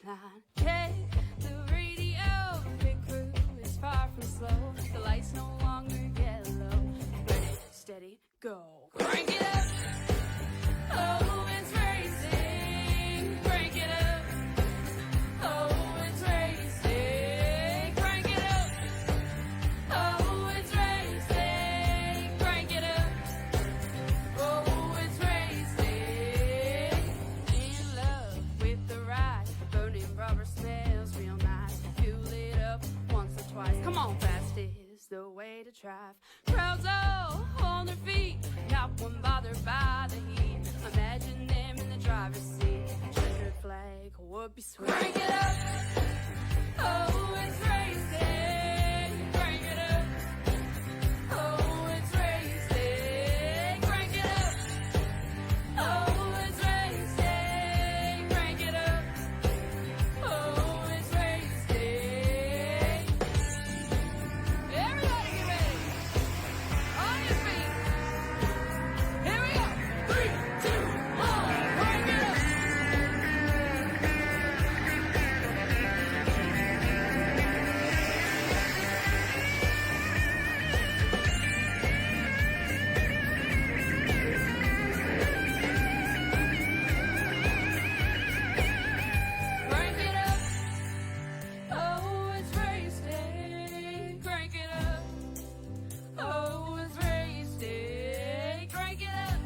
line. Check the radio, pit crew is far from slow. The lights no longer yellow. Ready, steady, go. Crank it up. Oh, it's racing. Crank it up. Oh, it's racing. Crank it up. Oh, it's racing. Crank it up. Oh, it's racing. In love with the ride. Burning rubber smells real nice. Fuel it up once or twice. Come on, fast is the way to drive. Crowds all on their feet. Not one bothered by the heat. Imagine them in the driver's seat. Checkered flag would be sweet. Crank it up. Oh, it's racing. Crank it up. Oh, it's racing. Crank it up. Oh, it's racing. Crank it up. Oh, it's racing. Everybody get ready. On your feet. Here we go. 3, 2, 1. Crank it up. Crank it up. Oh, it's racing. Crank it up. Oh, it's racing. Crank it up.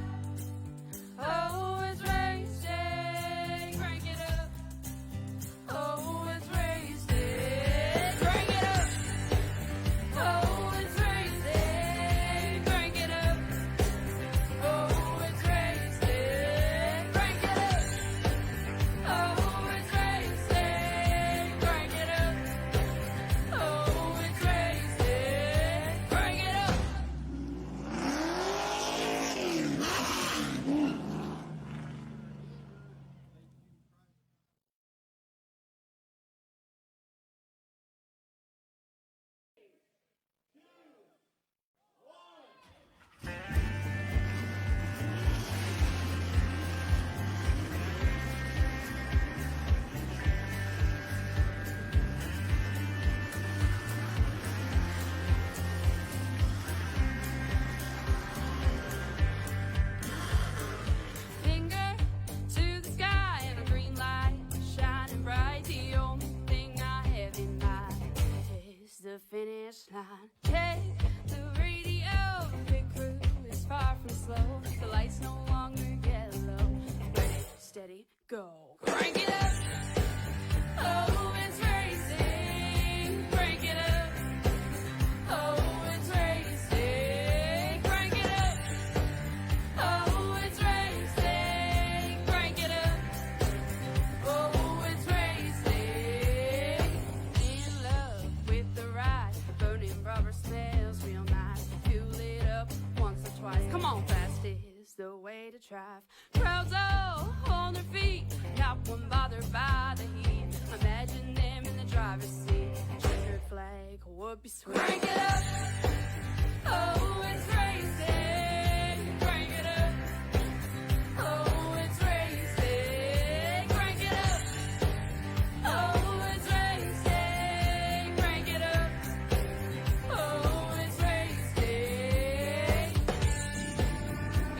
Oh, it's racing. Crank it up. Oh, it's racing. Crank it up. Oh, it's racing. Crank it up. Oh, it's racing. Crank it up. Oh, it's racing. Crank it up. Oh, it's racing. Crank it up. Finger to the sky and a green light shining bright. The only thing I have in mind is the finish line. Check the radio, pit crew is far from slow. The lights no longer yellow. Ready, steady, go. Crank it up. Oh, it's racing. Crank it up. Oh, it's racing. Crank it up. Oh, it's racing. Crank it up. Oh, it's racing. In love with the ride. Burning rubber smells real nice. Fuel it up once or twice. Come on, fast is the way to drive. Crowds all on their feet. Not one bothered by the heat. Imagine them in the driver's seat. Checkered flag would be sweet. Crank it up. Oh, it's racing. Crank it up. Oh, it's racing. Crank it up. Oh, it's racing. Crank it up. Oh, it's racing.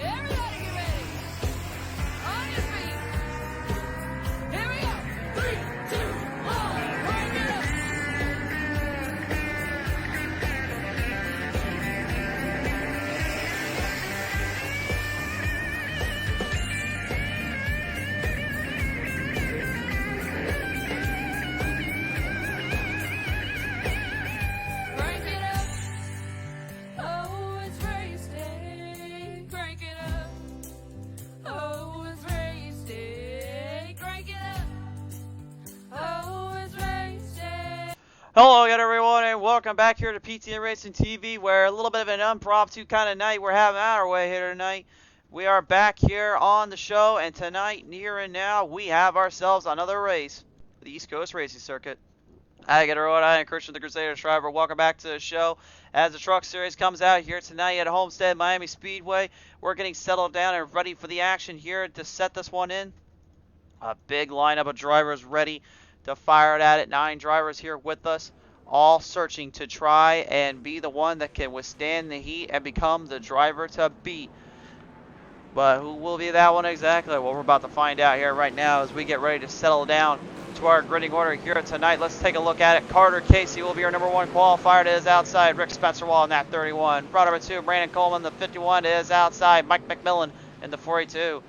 Everybody get ready. On your feet. Here we go. 3, 2, 1. Crank it up. Crank it up. Oh, it's racing. Crank it up. Oh, it's racing. Crank it up. Oh, it's racing. Hello again, everyone, and welcome back here to PTN Racing TV, where a little bit of an impromptu kind of night we're having our way here tonight. We are back here on the show, and tonight, near and now, we have ourselves another race, the East Coast Racing Circuit. Hi again, everyone. I am Christian the Crusader Shriver. Welcome back to the show. As the truck series comes out here tonight at Homestead Miami Speedway, we're getting settled down and ready for the action here to set this one in. A big lineup of drivers ready to fire it at it. 9 drivers here with us, all searching to try and be the one that can withstand the heat and become the driver to beat. But who will be that one exactly? Well, we're about to find out here right now as we get ready to settle down to our gridding order here tonight. Let's take a look at it. Carter Casey will be our number 1 qualifier. It is outside. Rick Spencerwall in that 31. Row number 2, Brandon Coleman, the 51 is outside. Mike McMillan in the 42.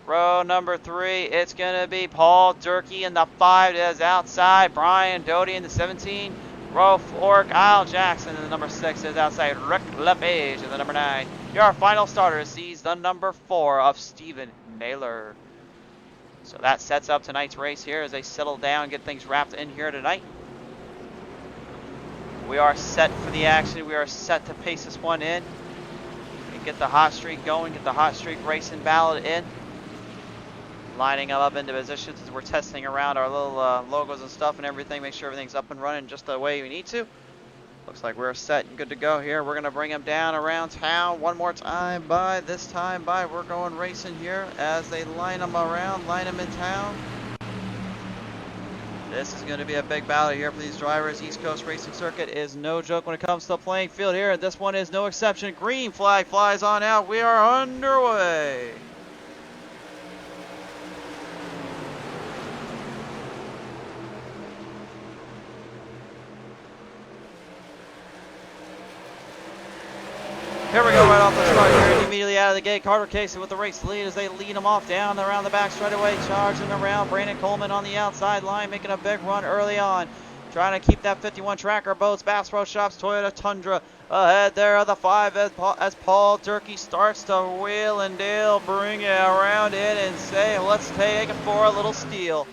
Row number 3, it's going to be Paul Durkee in the 5 is outside. Brian Doty in the 17. Row 4, Kyle Jackson in the number 6 is outside. Rick LePage in the number 9. Here our final starter sees the number 4 of Stephen Naylor. So that sets up tonight's race here as they settle down, get things wrapped in here tonight. We are set for the action. We are set to pace this one in and get the hot streak going, get the hot streak racing ballot in. Lining them up into positions as we're testing around our little logos and stuff and everything. Make sure everything's up and running just the way we need to. Looks like we're set and good to go here. We're going to bring them down around town one more time. This time we're going racing here as they line them around, line them in town. This is going to be a big battle here for these drivers. East Coast Racing Circuit is no joke when it comes to the playing field here, and this one is no exception. Green flag flies on out. We are underway. Here we go right off the start here, immediately out of the gate. Carter Casey with the race lead as they lead him off down around the back straightaway, charging around. Brandon Coleman on the outside line, making a big run early on, trying to keep that 51 Tracker Boats, Bass Pro Shops, Toyota Tundra ahead there of the 5 as Paul Durkee starts to wheel and deal, bring it around in and say, let's take it for a little steal.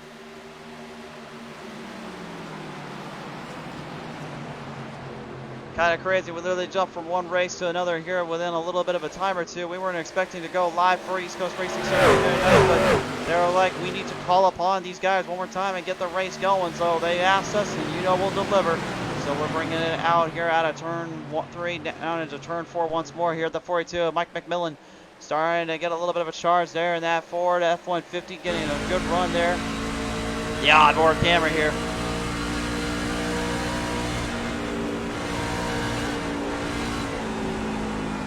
Kind of crazy. We literally jumped from one race to another here within a little bit of a time or two. We weren't expecting to go live for East Coast Racing Circuit tonight, but they were like, we need to call upon these guys one more time and get the race going. So they asked us, and you know we'll deliver. So we're bringing it out here out of turn 3 down into turn 4 once more here at the 42. Mike McMillan starting to get a little bit of a charge there in that Ford F-150, getting a good run there. The onboard camera here.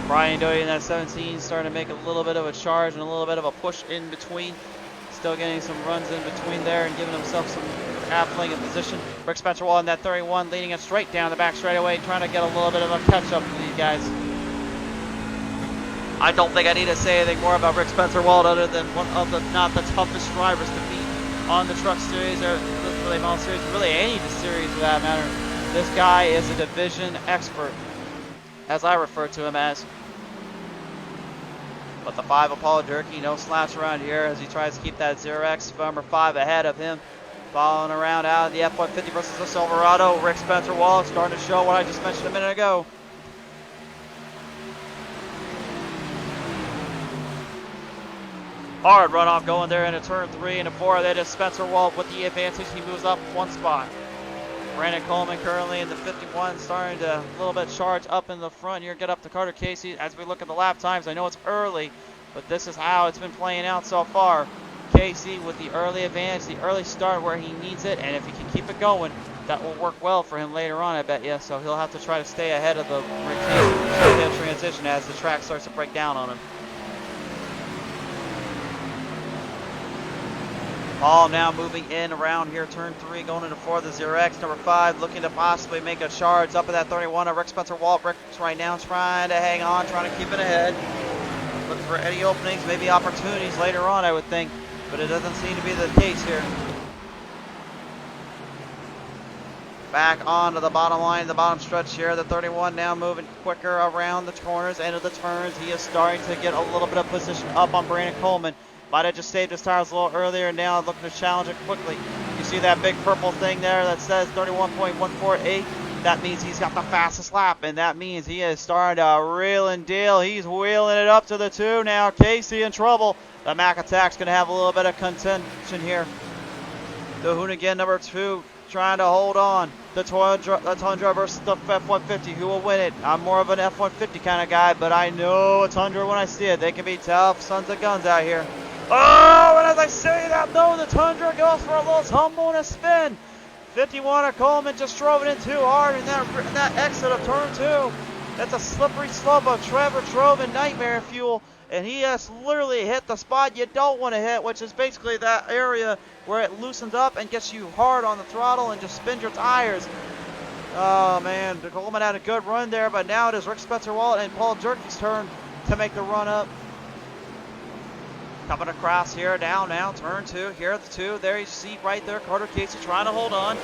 Brian Doty in that 17 starting to make a little bit of a charge and a little bit of a push in between. Still getting some runs in between there and giving himself some half-leg in position. Rick Spencerwall in that 31 leading it straight down the back straightaway, trying to get a little bit of a catch-up for these guys. I don't think I need to say anything more about Rick Spencerwall other than one of the not the toughest drivers to beat on the truck series or the Relay Model series, really any series for that matter. This guy is a division expert, as I refer to him as. But the 5 of Paul Durkee, no slaps around here as he tries to keep that 0X number 5 ahead of him. Following around out of the F-150 versus the Silverado. Rick Spencerwall starting to show what I just mentioned a minute ago. Hard runoff going there into turn 3 and 4. That is Spencerwall with the advantage. He moves up one spot. Brandon Coleman currently in the 51, starting to a little bit charge up in the front here, get up to Carter Casey. As we look at the lap times, I know it's early, but this is how it's been playing out so far. Casey with the early advantage, the early start where he needs it, and if he can keep it going, that will work well for him later on, I bet you. So he'll have to try to stay ahead of the transition as the track starts to break down on him. Paul now moving in around here, turn 3, going into 4, the 0X, number 5, looking to possibly make a charge up at that 31 of Rick Spencerwall. Rick's right now trying to hang on, trying to keep it ahead. Looking for any openings, maybe opportunities later on, I would think, but it doesn't seem to be the case here. Back onto the bottom line, the bottom stretch here, the 31 now moving quicker around the corners, end of the turns. He is starting to get a little bit of position up on Brandon Coleman. Might have just saved his tires a little earlier, now looking to challenge it quickly. You see that big purple thing there that says 31.148? That means he's got the fastest lap, and that means he is starting to reel and deal. He's wheeling it up to the 2 now. Casey in trouble. The Mac Attack's going to have a little bit of contention here. The Hoonigan number 2 trying to hold on. The Tundra versus the F-150. Who will win it? I'm more of an F-150 kind of guy, but I know a Tundra when I see it. They can be tough sons of guns out here. Oh, and as I say that, though, the Tundra goes for a little tumble and a spin. 51 of Coleman just drove it in too hard in that exit of turn 2. That's a slippery slope of Trevor Trove and Nightmare Fuel. And he has literally hit the spot you don't want to hit, which is basically that area where it loosens up and gets you hard on the throttle and just spins your tires. Oh, man. Coleman had a good run there, but now it is Rick Spencer-Wallet and Paul Jerky's turn to make the run up. Coming across here, down now, turn 2. Here are the 2. There you see right there, Carter Casey trying to hold on.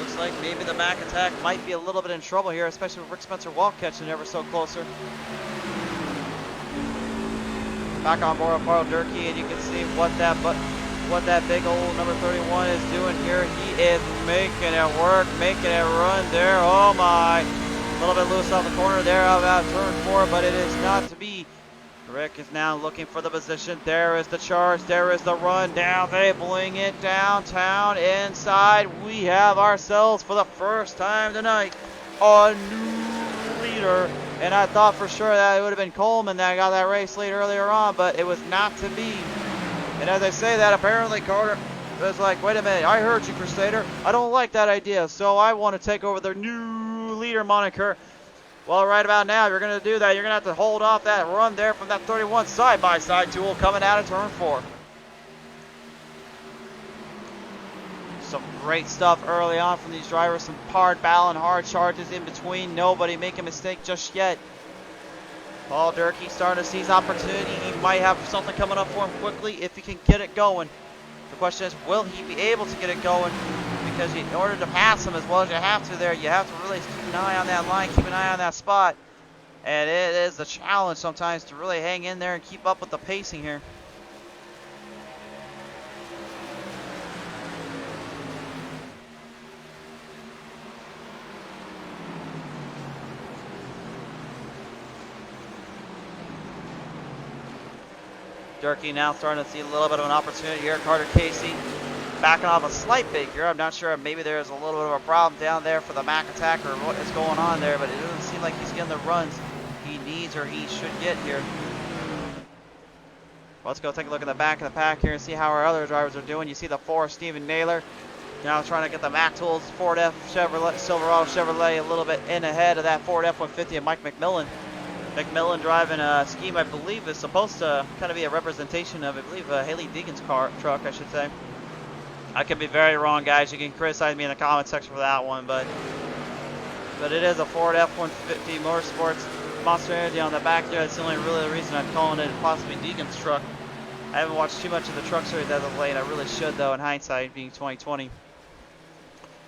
Looks like maybe the Mac Attack might be a little bit in trouble here, especially with Rick Spencer-Wallet catching ever so closer. Back on board with Paul Durkee, and you can see what that big old number 31 is doing here. He is making it work, making it run there. Oh my. A little bit loose off the corner there about turn 4, but it is not to be. Rick is now looking for the position. There is the charge. There is the run down. Enabling it downtown. Inside, we have ourselves for the first time tonight a new leader. And I thought for sure that it would have been Coleman that got that race lead earlier on, but it was not to be. And as I say that, apparently Carter was like, wait a minute, I heard you, Crusader. I don't like that idea, so I want to take over the new leader moniker. Well, right about now, if you're going to do that, you're going to have to hold off that run there from that 31 side-by-side tool coming out of turn 4. Some great stuff early on from these drivers. Some hard battle and hard charges in between. Nobody make a mistake just yet. Paul Durkee starting to seize opportunity. He might have something coming up for him quickly if he can get it going. The question is, will he be able to get it going? Because in order to pass him as well as you have to there, you have to really keep an eye on that line, keep an eye on that spot. And it is a challenge sometimes to really hang in there and keep up with the pacing here. Durkee now starting to see a little bit of an opportunity here. Carter Casey backing off a slight bit here. I'm not sure, maybe there's a little bit of a problem down there for the Mac Attack or what is going on there, but it doesn't seem like he's getting the runs he needs or he should get here. Let's go take a look at the back of the pack here and see how our other drivers are doing. You see the 4, Stephen Naylor, now trying to get the Mac Tools Ford F Chevrolet, Silverado Chevrolet a little bit in ahead of that Ford F-150 and Mike McMillan. McMillan driving a scheme I believe is supposed to kind of be a representation of, I believe, Haley Deegan's truck, I should say. I could be very wrong, guys. You can criticize me in the comment section for that one, but it is a Ford F-150 Motorsports Monster Energy on the back there. That's the only really reason I'm calling it possibly Deegan's truck. I haven't watched too much of the truck series as of late. I really should, though, in hindsight, being 2020.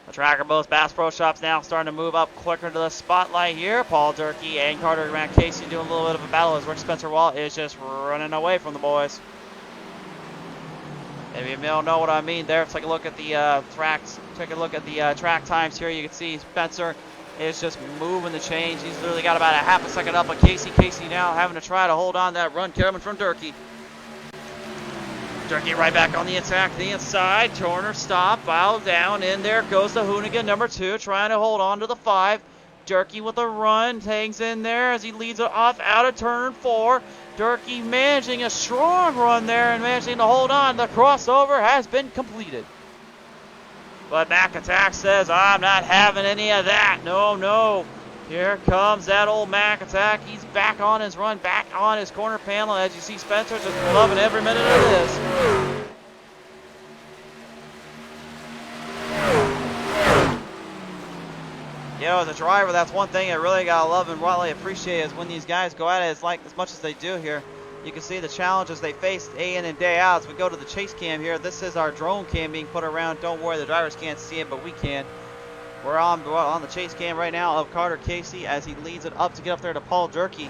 The Tracker Boats Bass Pro Shops now starting to move up quicker to the spotlight here. Paul Durkee and Carter Grant Casey doing a little bit of a battle as Rick Spencer-Wallet is just running away from the boys. If you don't know what I mean there, take a look at the tracks. Take a look at the track times here. You can see Spencer is just moving the chains. He's literally got about a half a second up on Casey. Casey now having to try to hold on that run coming from Durkee. Durkee right back on the attack, the inside. Turner stop, bow down. In there goes the Hoonigan number 2, trying to hold on to the 5. Durkee with a run, hangs in there as he leads it off out of turn 4. Durkee managing a strong run there and managing to hold on. The crossover has been completed. But Mac Attack says, I'm not having any of that. No, no. Here comes that old Mac Attack. He's back on his run, back on his corner panel. As you see, Spencer just loving every minute of this. You know, as a driver, that's one thing I really gotta love and really appreciate is when these guys go at it as much as they do here. You can see the challenges they face day in and day out. As we go to the chase cam here, this is our drone cam being put around. Don't worry, the drivers can't see it, but we can. We're on the chase cam right now of Carter Casey as he leads it up to get up there to Paul Durkee.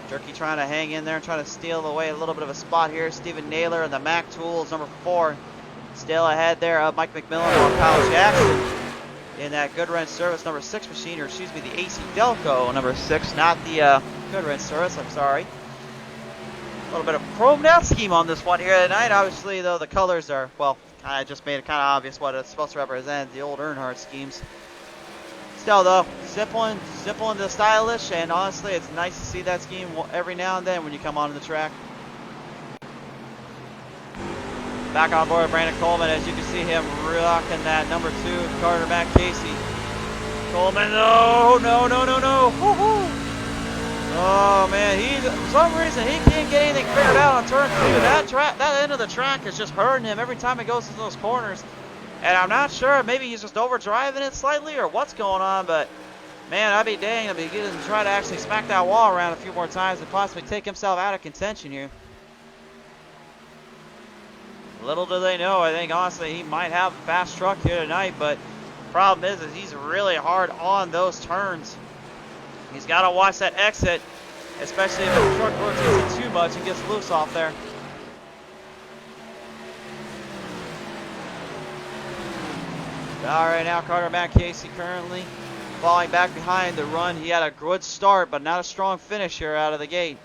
Durkee trying to hang in there and trying to steal away a little bit of a spot here. Stephen Naylor and the Mac Tools number 4 still ahead there of Mike McMillan or Kyle Jackson in that Goodwrench Service number 6 machine, or excuse me, the AC Delco number 6, not the Goodwrench Service, I'm sorry. A little bit of chromed out scheme on this one here tonight. Obviously, though, the colors are, well, I just made it kind of obvious what it's supposed to represent, the old Earnhardt schemes. Still, though, simple and the stylish, and honestly, it's nice to see that scheme every now and then when you come onto the track. Back on board Brandon Coleman, as you can see him rocking that number 2, Carter Matt Casey. Coleman, no. Woo-hoo. Oh man, for some reason he can't get anything figured out on turn 2. That end of the track is just hurting him every time he goes through those corners. And I'm not sure, maybe he's just overdriving it slightly or what's going on, but man, I'd be dang if he didn't try to actually smack that wall around a few more times and possibly take himself out of contention here. Little do they know, I think honestly he might have a fast truck here tonight, but the problem is he's really hard on those turns. He's got to watch that exit, especially if the truck rotates it too much and gets loose off there. All right, now Carter Matt Casey currently falling back behind the run. He had a good start, but not a strong finish here out of the gate.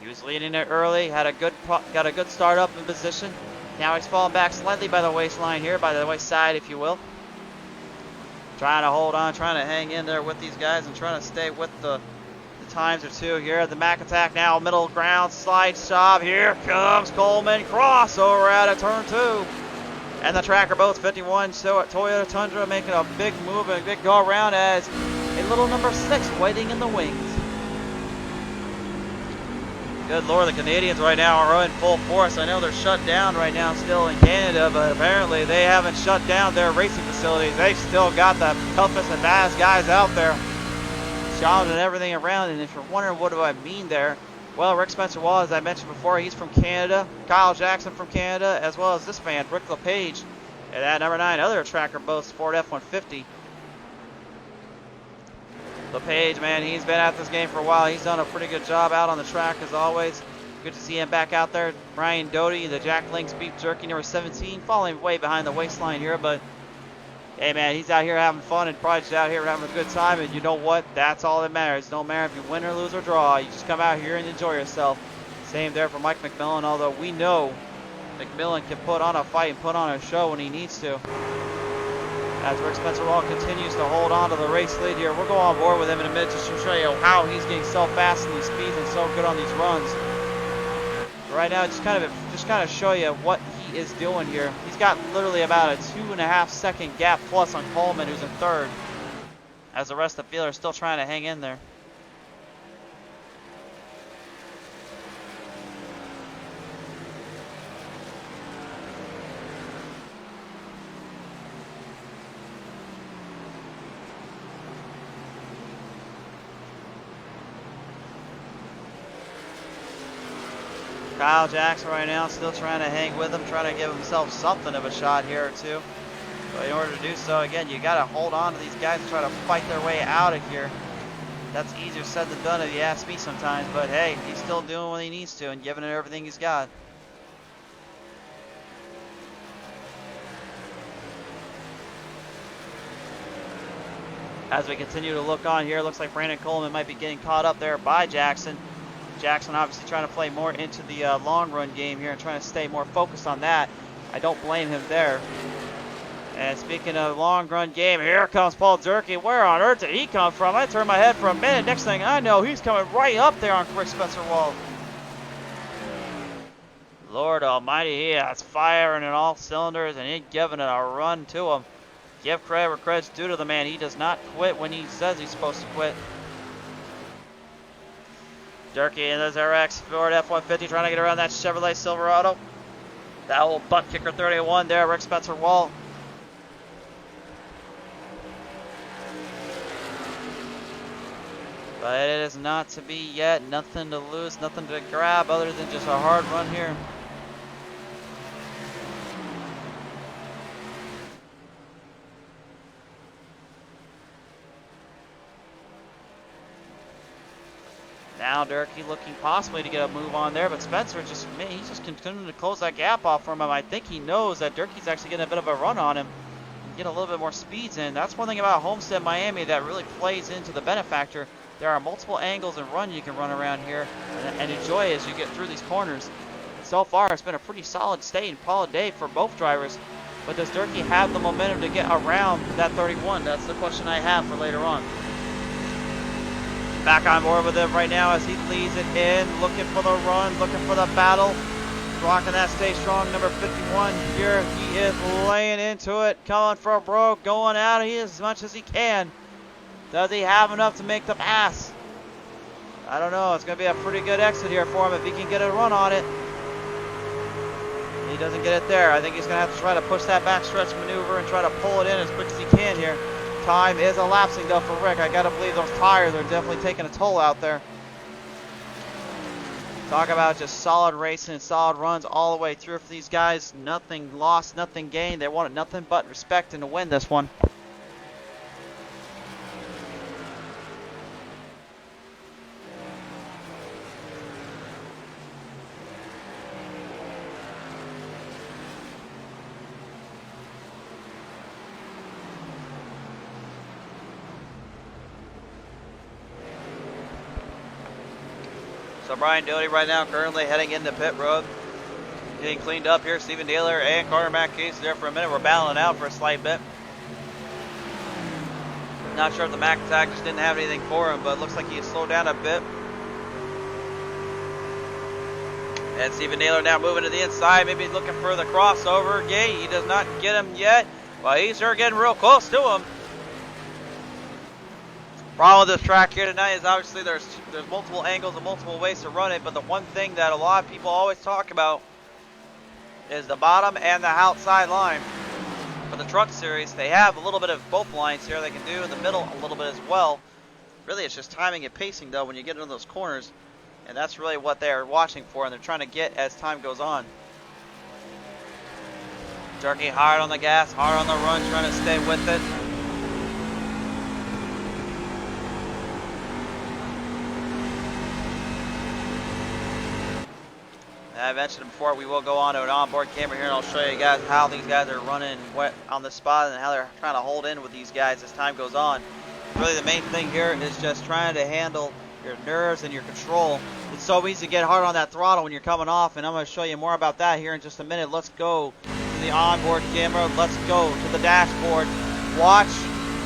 He was leading it early, got a good start up in position. Now he's falling back slightly by the waistline here, by the wayside, if you will. Trying to hold on, trying to hang in there with these guys and trying to stay with the times or two here. The Mack attack now, middle ground, slide stop. Here comes Coleman, crossover out of turn 2. And the Tracker Boats 51 Toyota Tundra making a big move and a big go around as a little number 6 waiting in the wings. Good Lord, the Canadians right now are in full force. I know they're shut down right now still in Canada, but apparently they haven't shut down their racing facilities. They've still got the toughest and baddest guys out there, challenging everything around. And if you're wondering what do I mean there, well, Rick Spencer Wall, as I mentioned before, he's from Canada. Kyle Jackson from Canada, as well as this man, Rick LePage, and that number 9 other Tracker Boats Ford F-150. LePage, man, he's been at this game for a while. He's done a pretty good job out on the track as always. Good to see him back out there. Brian Doty, the Jack Links Beef Jerky number 17, falling way behind the waistline here, but hey man, he's out here having fun and probably just out here having a good time, and you know what? That's all that matters. It don't matter if you win or lose or draw. You just come out here and enjoy yourself. Same there for Mike McMillan, although we know McMillan can put on a fight and put on a show when he needs to. As Rick Spencer Wall continues to hold on to the race lead here. We'll go on board with him in a minute just to show you how he's getting so fast in these speeds and so good on these runs. But right now, just kind of show you what he is doing here. He's got literally about a 2.5 second gap plus on Coleman, who's in 3rd, as the rest of the field are still trying to hang in there. Kyle Jackson right now still trying to hang with him, trying to give himself something of a shot here or two. But in order to do so, again, you got to hold on to these guys and try to fight their way out of here. That's easier said than done if you ask me sometimes. But hey, he's still doing what he needs to and giving it everything he's got. As we continue to look on here, looks like Brandon Coleman might be getting caught up there by Jackson. Jackson obviously trying to play more into the long run game here and trying to stay more focused on that. I don't blame him there. And speaking of long run game, here comes Paul Durkee. Where on earth did he come from? I turned my head for a minute. Next thing I know, he's coming right up there on Rick Spencer Wall. Lord almighty, he is firing in all cylinders and he's giving it a run to him. Give credit where credit's due to the man. He does not quit when he says he's supposed to quit. Durkee in his RX Ford F-150 trying to get around that Chevrolet Silverado. That old butt kicker 31 there, Rick Spencer Wall. But it is not to be yet. Nothing to lose, nothing to grab other than just a hard run here. Now Durkee looking possibly to get a move on there, but Spencer he's just continuing to close that gap off from him. I think he knows that Durkee's actually getting a bit of a run on him and get a little bit more speeds in. That's one thing about Homestead Miami that really plays into the benefactor. There are multiple angles and run you can run around here and enjoy as you get through these corners. So far, it's been a pretty solid day and solid day for both drivers. But does Durkee have the momentum to get around that 31? That's the question I have for later on. Back on board with him right now as he leads it in, looking for the run, looking for the battle. Rocking that Stay Strong number 51 here. He is laying into it, coming for a broke, going out of here as much as he can. Does he have enough to make the pass? I don't know. It's going to be a pretty good exit here for him if he can get a run on it. He doesn't get it there. I think he's going to have to try to push that backstretch maneuver and try to pull it in as quick as he can here. Time is elapsing though for Rick. I got to believe those tires are definitely taking a toll out there. Talk about just solid racing and solid runs all the way through for these guys. Nothing lost, nothing gained. They wanted nothing but respect and to win this one. So Brian Doty right now currently heading into pit road. Getting cleaned up here. Stephen Naylor and Carter McCase there for a minute. We're battling out for a slight bit. Not sure if the Mac attack just didn't have anything for him, but it looks like he slowed down a bit. And Stephen Naylor now moving to the inside, maybe looking for the crossover. Yeah, he does not get him yet. Well, he's sure getting real close to him. Problem with this track here tonight is obviously there's multiple angles and multiple ways to run it, but the one thing that a lot of people always talk about is the bottom and the outside line. For the truck series, they have a little bit of both lines here they can do, in the middle a little bit as well. Really, it's just timing and pacing though when you get into those corners, and that's really what they're watching for, and they're trying to get as time goes on. Turkey hard on the gas, hard on the run, trying to stay with it. I mentioned before, we will go on to an onboard camera here and I'll show you guys how these guys are running on the spot and how they're trying to hold in with these guys as time goes on. Really the main thing here is just trying to handle your nerves and your control. It's so easy to get hard on that throttle when you're coming off, and I'm going to show you more about that here in just a minute. Let's go to the onboard camera. Let's go to the dashboard. Watch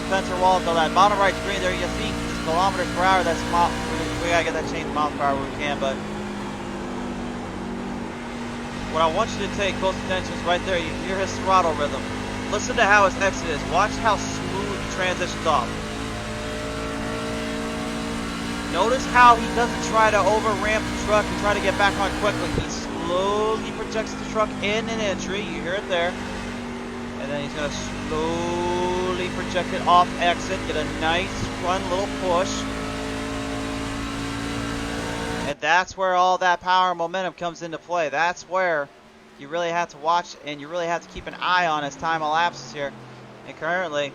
Spencer Wallace on that bottom right screen there. You see this kilometers per hour. That's we got to get that changed to miles per hour when we can, but what I want you to take close attention is right there. You hear his throttle rhythm. Listen to how his exit is. Watch how smooth he transitions off. Notice how he doesn't try to over-ramp the truck and try to get back on quickly. He slowly projects the truck in an entry. You hear it there. And then he's going to slowly project it off exit. Get a nice run, little push. And that's where all that power and momentum comes into play. That's where you really have to watch and you really have to keep an eye on as time elapses here. And currently,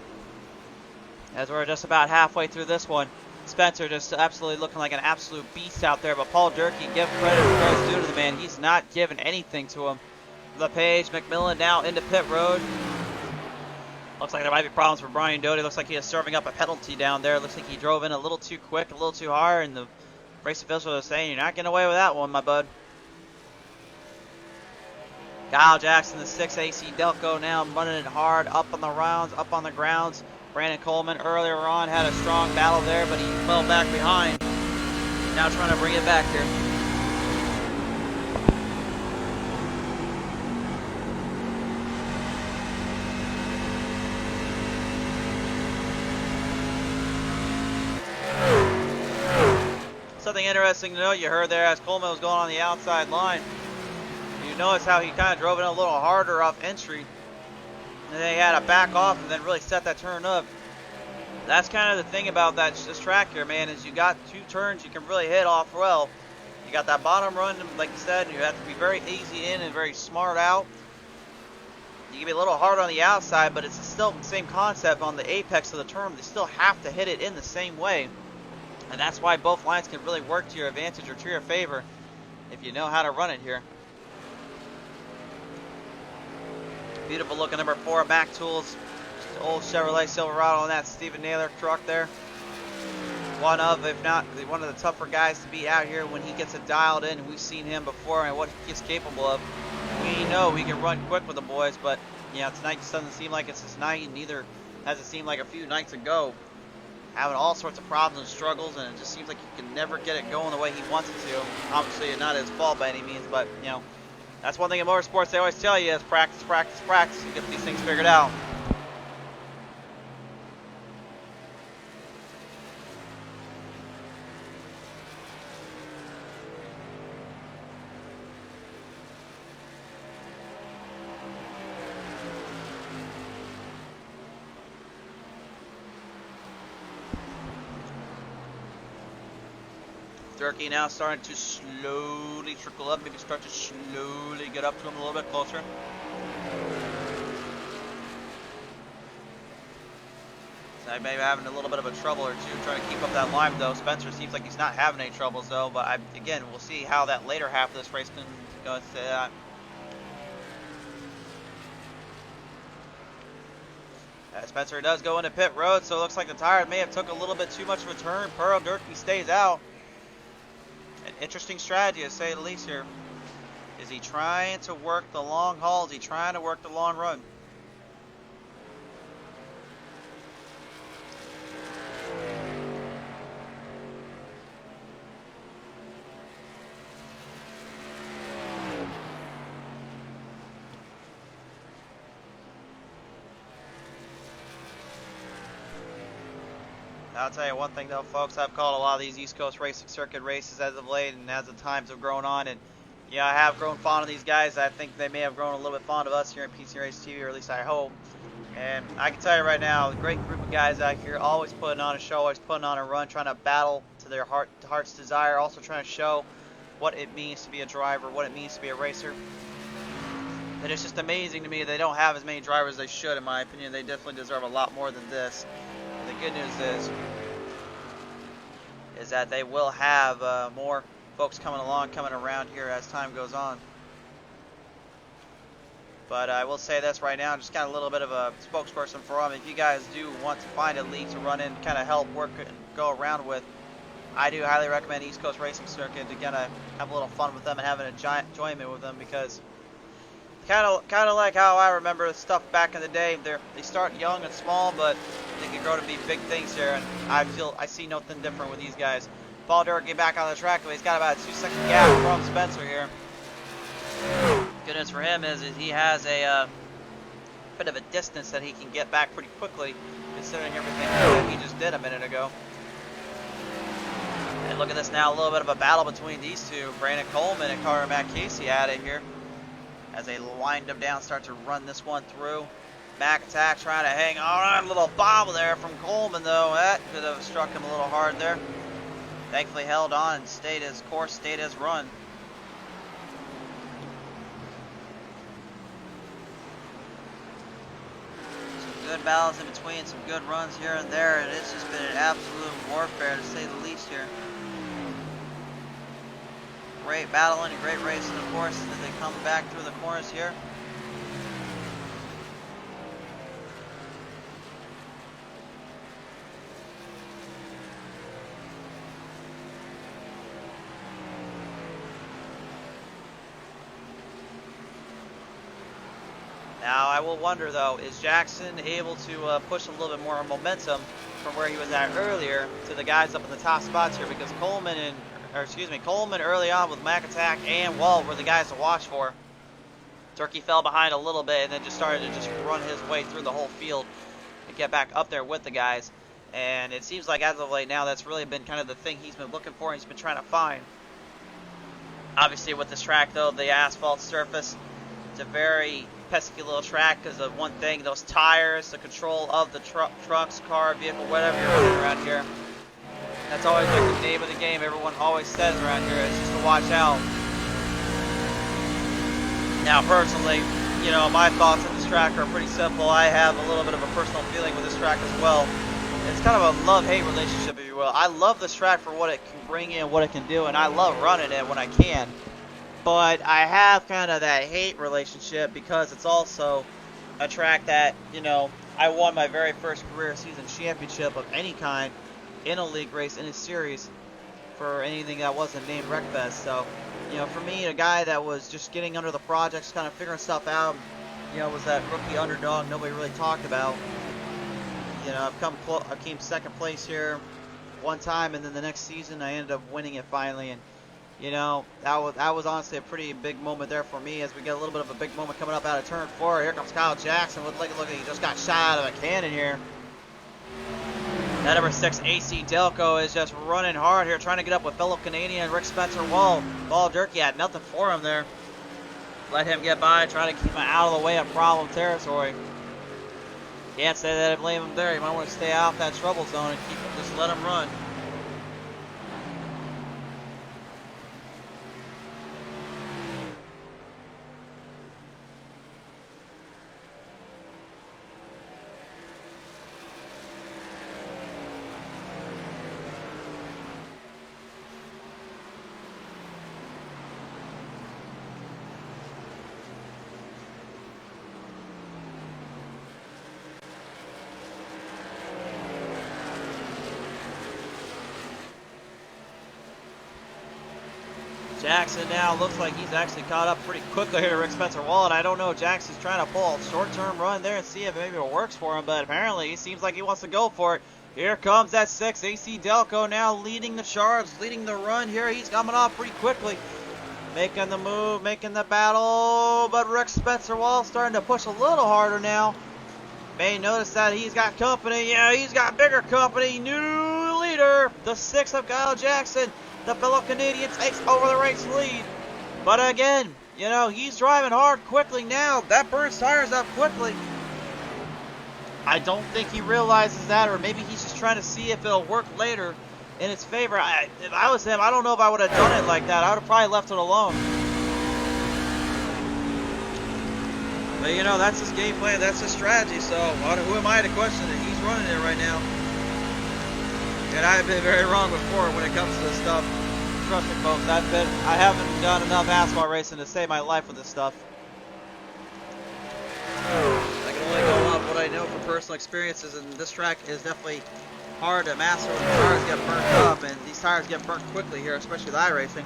as we're just about halfway through this one, Spencer just absolutely looking like an absolute beast out there. But Paul Durkee, give credit where credit's due to the man. He's not giving anything to him. LePage, McMillan now into pit road. Looks like there might be problems for Brian Doty. Looks like he is serving up a penalty down there. Looks like he drove in a little too quick, a little too hard, and the race official is saying, you're not getting away with that one, my bud. Kyle Jackson, the 6 AC Delco now running it hard, up on the rounds, up on the grounds. Brandon Coleman earlier on had a strong battle there, but he fell back behind. Now trying to bring it back here. Something interesting to note you heard there as Coleman was going on the outside line. You notice how he kind of drove in a little harder off entry. And then he had to back off and then really set that turn up. That's kind of the thing about this track here, man, is you got two turns you can really hit off well. You got that bottom run, like you said, you have to be very easy in and very smart out. You can be a little hard on the outside, but it's still the same concept on the apex of the turn. They still have to hit it in the same way. And that's why both lines can really work to your advantage or to your favor if you know how to run it here. Beautiful looking number 4 Mac Tools. Just old Chevrolet Silverado on that Stephen Naylor truck there. One of, if not one of the tougher guys to beat out here when he gets it dialed in. We've seen him before and what he's capable of. We know he can run quick with the boys, but you know, tonight just doesn't seem like it's his night, and neither has it seemed like a few nights ago. Having all sorts of problems and struggles, and it just seems like he can never get it going the way he wants it to. Obviously, not his fault by any means, but you know, That's one thing in motorsports they always tell you is practice, practice, practice, and get these things figured out. Durkee now starting to slowly trickle up, maybe start to slowly get up to him a little bit closer. So I may be having a little bit of a trouble or two trying to keep up that line though. Spencer seems like he's not having any troubles though, but again, we'll see how that later half of this race can go to that. Spencer does go into pit road, so it looks like the tires may have took a little bit too much of a turn. Pearl Durkee stays out. An interesting strategy, to say the least here. Is he trying to work the long haul? Is he trying to work the long run? I'll tell you one thing though, folks, I've called a lot of these East Coast racing circuit races as of late and as the times have grown on, and yeah, I have grown fond of these guys. I think they may have grown a little bit fond of us here at PC Race TV, or at least I hope. And I can tell you right now, a great group of guys out here, always putting on a show, always putting on a run, trying to battle to their heart's desire, also trying to show what it means to be a driver, what it means to be a racer. And it's just amazing to me they don't have as many drivers as they should, in my opinion. They definitely deserve a lot more than this. The good news is that they will have more folks coming around here as time goes on. But I will say this right now, just kind of a little bit of a spokesperson for them. If you guys do want to find a league to run in, kind of help work and go around with, I do highly recommend East Coast Racing Circuit to kind of have a little fun with them and having a giant enjoyment with them, because kind of like how I remember stuff back in the day. They start young and small, but they can grow to be big things here, and I see nothing different with these guys. Paul Durkee back on the track, but he's got about a 2-second gap from Spencer here. Good news for him is he has a bit of a distance that he can get back pretty quickly, considering everything that he just did a minute ago. And look at this now, a little bit of a battle between these two, Brandon Coleman and Carter Matt Casey at it here, as they wind them down, start to run this one through. Mac Attack trying to hang on. A little bobble there from Coleman, though. That could have struck him a little hard there. Thankfully held on and stayed his course, stayed his run. Some good battles in between, some good runs here and there, and it's just been an absolute warfare, to say the least here. Great battling and great racing, of course, as they come back through the corners here. Now, I will wonder, though, is Jackson able to push a little bit more momentum from where he was at earlier to the guys up in the top spots here? Because Coleman early on with Mac Attack and Walt were the guys to watch for. Durkee fell behind a little bit and then just started to just run his way through the whole field and get back up there with the guys. And it seems like as of late now, that's really been kind of the thing he's been looking for and he's been trying to find. Obviously, with this track, though, the asphalt surface, it's a very pesky little track because of one thing, those tires, the control of the trucks, car, vehicle, whatever you're running around here. That's always like the name of the game. Everyone always says around here, it's just to watch out. Now, personally, you know, my thoughts on this track are pretty simple. I have a little bit of a personal feeling with this track as well. It's kind of a love-hate relationship, if you will. I love this track for what it can bring in, what it can do, and I love running it when I can. But I have kind of that hate relationship because it's also a track that, you know, I won my very first career season championship of any kind in a league race, in a series, for anything that wasn't named Wreckfest. So, you know, for me, a guy that was just getting under the projects, kind of figuring stuff out, you know, was that rookie underdog nobody really talked about. You know, I came second place here one time, and then the next season I ended up winning it finally. And You know, that was honestly a pretty big moment there for me as we get a little bit of a big moment coming up out of turn 4. Here comes Kyle Jackson with look at he just got shot out of a cannon here. That number 6 AC Delco is just running hard here, trying to get up with fellow Canadian Rick Spencer Wall. Paul Durkee had nothing for him there. Let him get by, trying to keep him out of the way of problem territory. Can't say that I blame him there. You might want to stay out that trouble zone and just let him run. Jackson now looks like he's actually caught up pretty quickly here to Rick Spencer Wallet. I don't know, Jackson's trying to pull a short-term run there and see if maybe it works for him, but apparently he seems like he wants to go for it. Here comes that 6 AC Delco now leading the charge, leading the run here. He's coming off pretty quickly, making the move, making the battle, but Rick Spencer Wallet starting to push a little harder now. May notice that he's got company. Yeah, he's got bigger company. New leader, the 6 of Kyle Jackson. The fellow Canadian takes over the race lead. But again, you know, he's driving hard quickly now. That burns tires up quickly. I don't think he realizes that, or maybe he's just trying to see if it'll work later in his favor. If I was him, I don't know if I would have done it like that. I would have probably left it alone. But, you know, that's his game plan. That's his strategy. So, who am I to question it? He's running it right now. And I've been very wrong before when it comes to this stuff. Trust me, folks, I haven't done enough asphalt racing to save my life with this stuff. I can only go off what I know from personal experiences, and this track is definitely hard to master when the tires get burnt up, and these tires get burnt quickly here, especially with iRacing.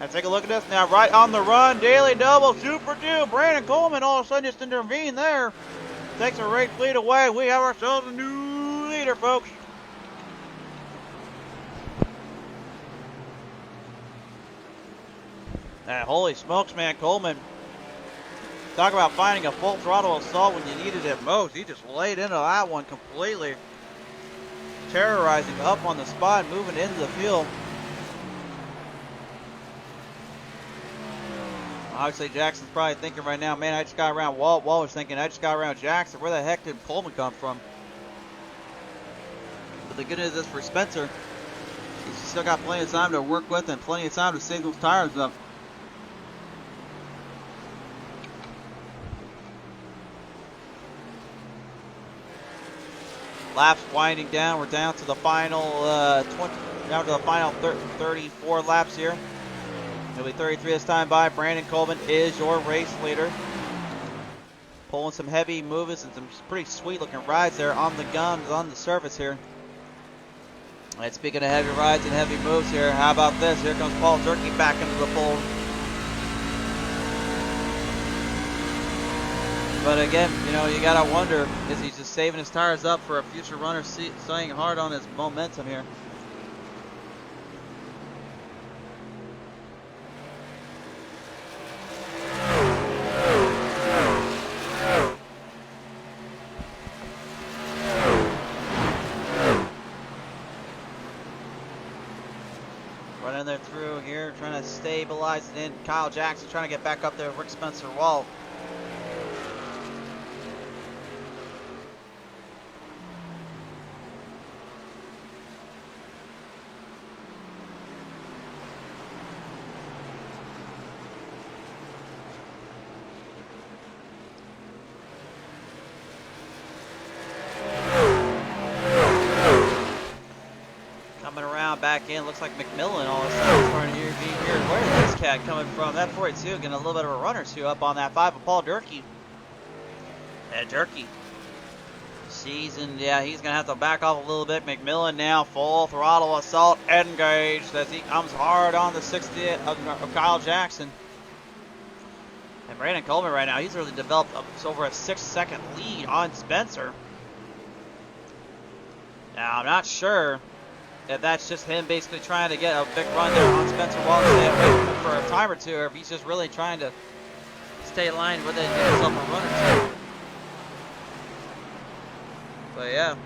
Now take a look at this now, right on the run, daily double, super two. Brandon Coleman all of a sudden just intervened there. Takes a race lead away. We have ourselves a new leader, folks. Now, holy smokes, man, Coleman. Talk about finding a full throttle assault when you needed it most. He just laid into that one completely. Terrorizing up on the spot, moving into the field. Obviously, Jackson's probably thinking right now, man, I just got around Walt. Walt was thinking, I just got around Jackson. Where the heck did Coleman come from? But the good news is for Spencer, he's still got plenty of time to work with and plenty of time to save those tires up. Laps winding down. We're down to the final 34 laps here. It'll be 33 this time by. Brandon Coleman is your race leader. Pulling some heavy moves and some pretty sweet looking rides there on the guns, on the surface here. And speaking of heavy rides and heavy moves here, how about this? Here comes Paul Durkee back into the fold. But again, you know, you gotta wonder, is he just saving his tires up for a future runner, staying hard on his momentum here? Running there through here, trying to stabilize it in. Kyle Jackson trying to get back up there with Rick Spencer Wall. back in. Looks like McMillan all of a sudden starting to be here. Where is this cat coming from? That 42 getting a little bit of a run or two up on that 5 of Paul Durkee. And Durkee seasoned, yeah, he's going to have to back off a little bit. McMillan now full throttle assault engaged as he comes hard on the 60 of Kyle Jackson. And Brandon Coleman right now, he's really developed over a 6-second lead on Spencer. Now, I'm not sure if that's just him basically trying to get a big run there on Spencer while stay away for a time or two, or if he's just really trying to stay aligned with it and get himself a run or two. But yeah.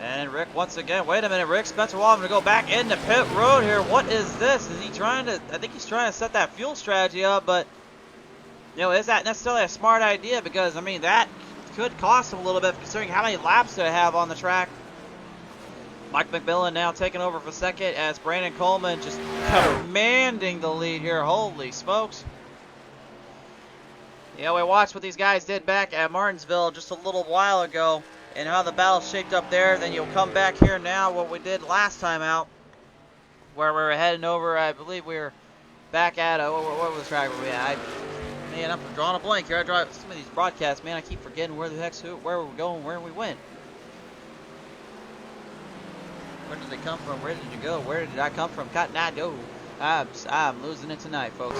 And Rick once again, wait a minute, Rick Spencer Wall going to go back into pit road here. What is this? Is he trying to, I think he's trying to set that fuel strategy up, but, you know, is that necessarily a smart idea? Because, I mean, that could cost him a little bit considering how many laps they have on the track. Mike McMillan now taking over for second as Brandon Coleman just commanding the lead here. Holy smokes. Yeah, we watched what these guys did back at Martinsville just a little while ago and how the battle shaped up there. Then you'll come back here now what we did last time out where we were heading over, I believe we were back at, what was the track were we at? Man, I'm drawing a blank here. I draw some of these broadcasts, man. I keep forgetting where the heck's where we're going, where we went. Where did they come from? Where did you go? Where did I come from? Cotton Eye Doe. I'm losing it tonight, folks.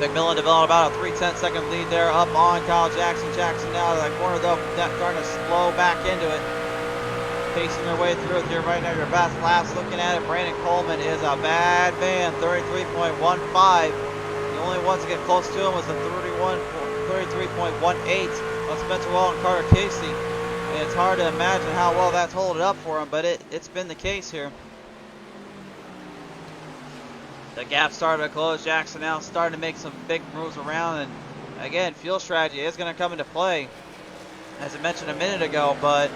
McMillan developed about a 3/10-second lead there up on Kyle Jackson. Jackson now to that corner though, starting to slow back into it. Pacing their way through it here right now. Your best laps looking at it. Brandon Coleman is a bad man, 33.15. The only ones to get close to him was the 33.18 of Spencer Wall and Carter Casey. And it's hard to imagine how well that's holding up for him, but it's been the case here. The gap started to close. Jackson now starting to make some big moves around. And again, fuel strategy is going to come into play, as I mentioned a minute ago. But,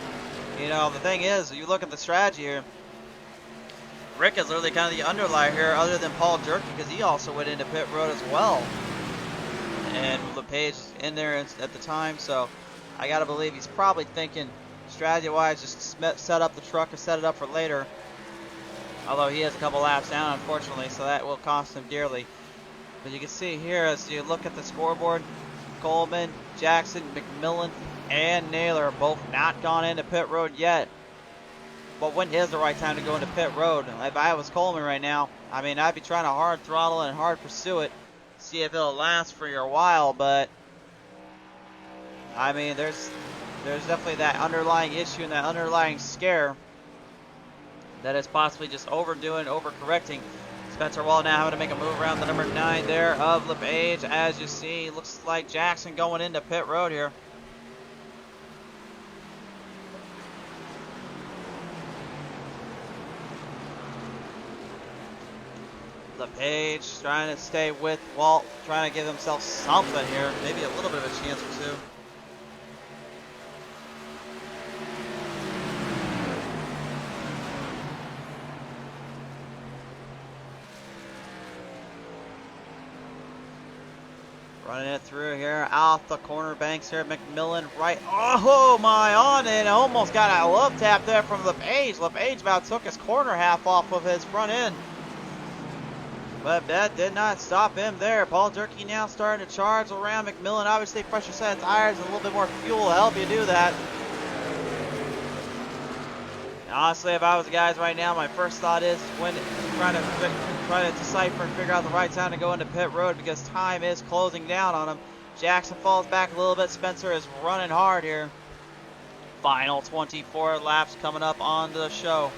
you know, the thing is, you look at the strategy here. Rick is literally kind of the underlier here, other than Paul Durkee, because he also went into pit road as well. And LePage in there at the time, so I got to believe he's probably thinking strategy-wise, just set up the truck or set it up for later. Although he has a couple laps down, unfortunately, so that will cost him dearly. But you can see here, as you look at the scoreboard, Coleman, Jackson, McMillan, and Naylor both not gone into pit road yet. But when is the right time to go into pit road? If I was Coleman right now, I mean, I'd be trying to hard throttle and hard pursue it, see if it'll last for a while. But I mean, there's definitely that underlying issue and that underlying scare that is possibly just overcorrecting. Spencer Wall now having to make a move around the number 9 there of LePage. As you see, looks like Jackson going into pit road here. LePage trying to stay with Walt, trying to give himself something here, maybe a little bit of a chance or two. Running it through here, out the corner banks here. McMillan right, oh my, on it, almost got a love tap there from LePage. LePage about took his corner half off of his front end. But that did not stop him there. Paul Durkee now starting to charge around McMillan. Obviously, fresher set of tires and a little bit more fuel will help you do that. And honestly, if I was the guys right now, my first thought is when trying to decipher and figure out the right time to go into pit road because time is closing down on him. Jackson falls back a little bit. Spencer is running hard here. Final 24 laps coming up on the show.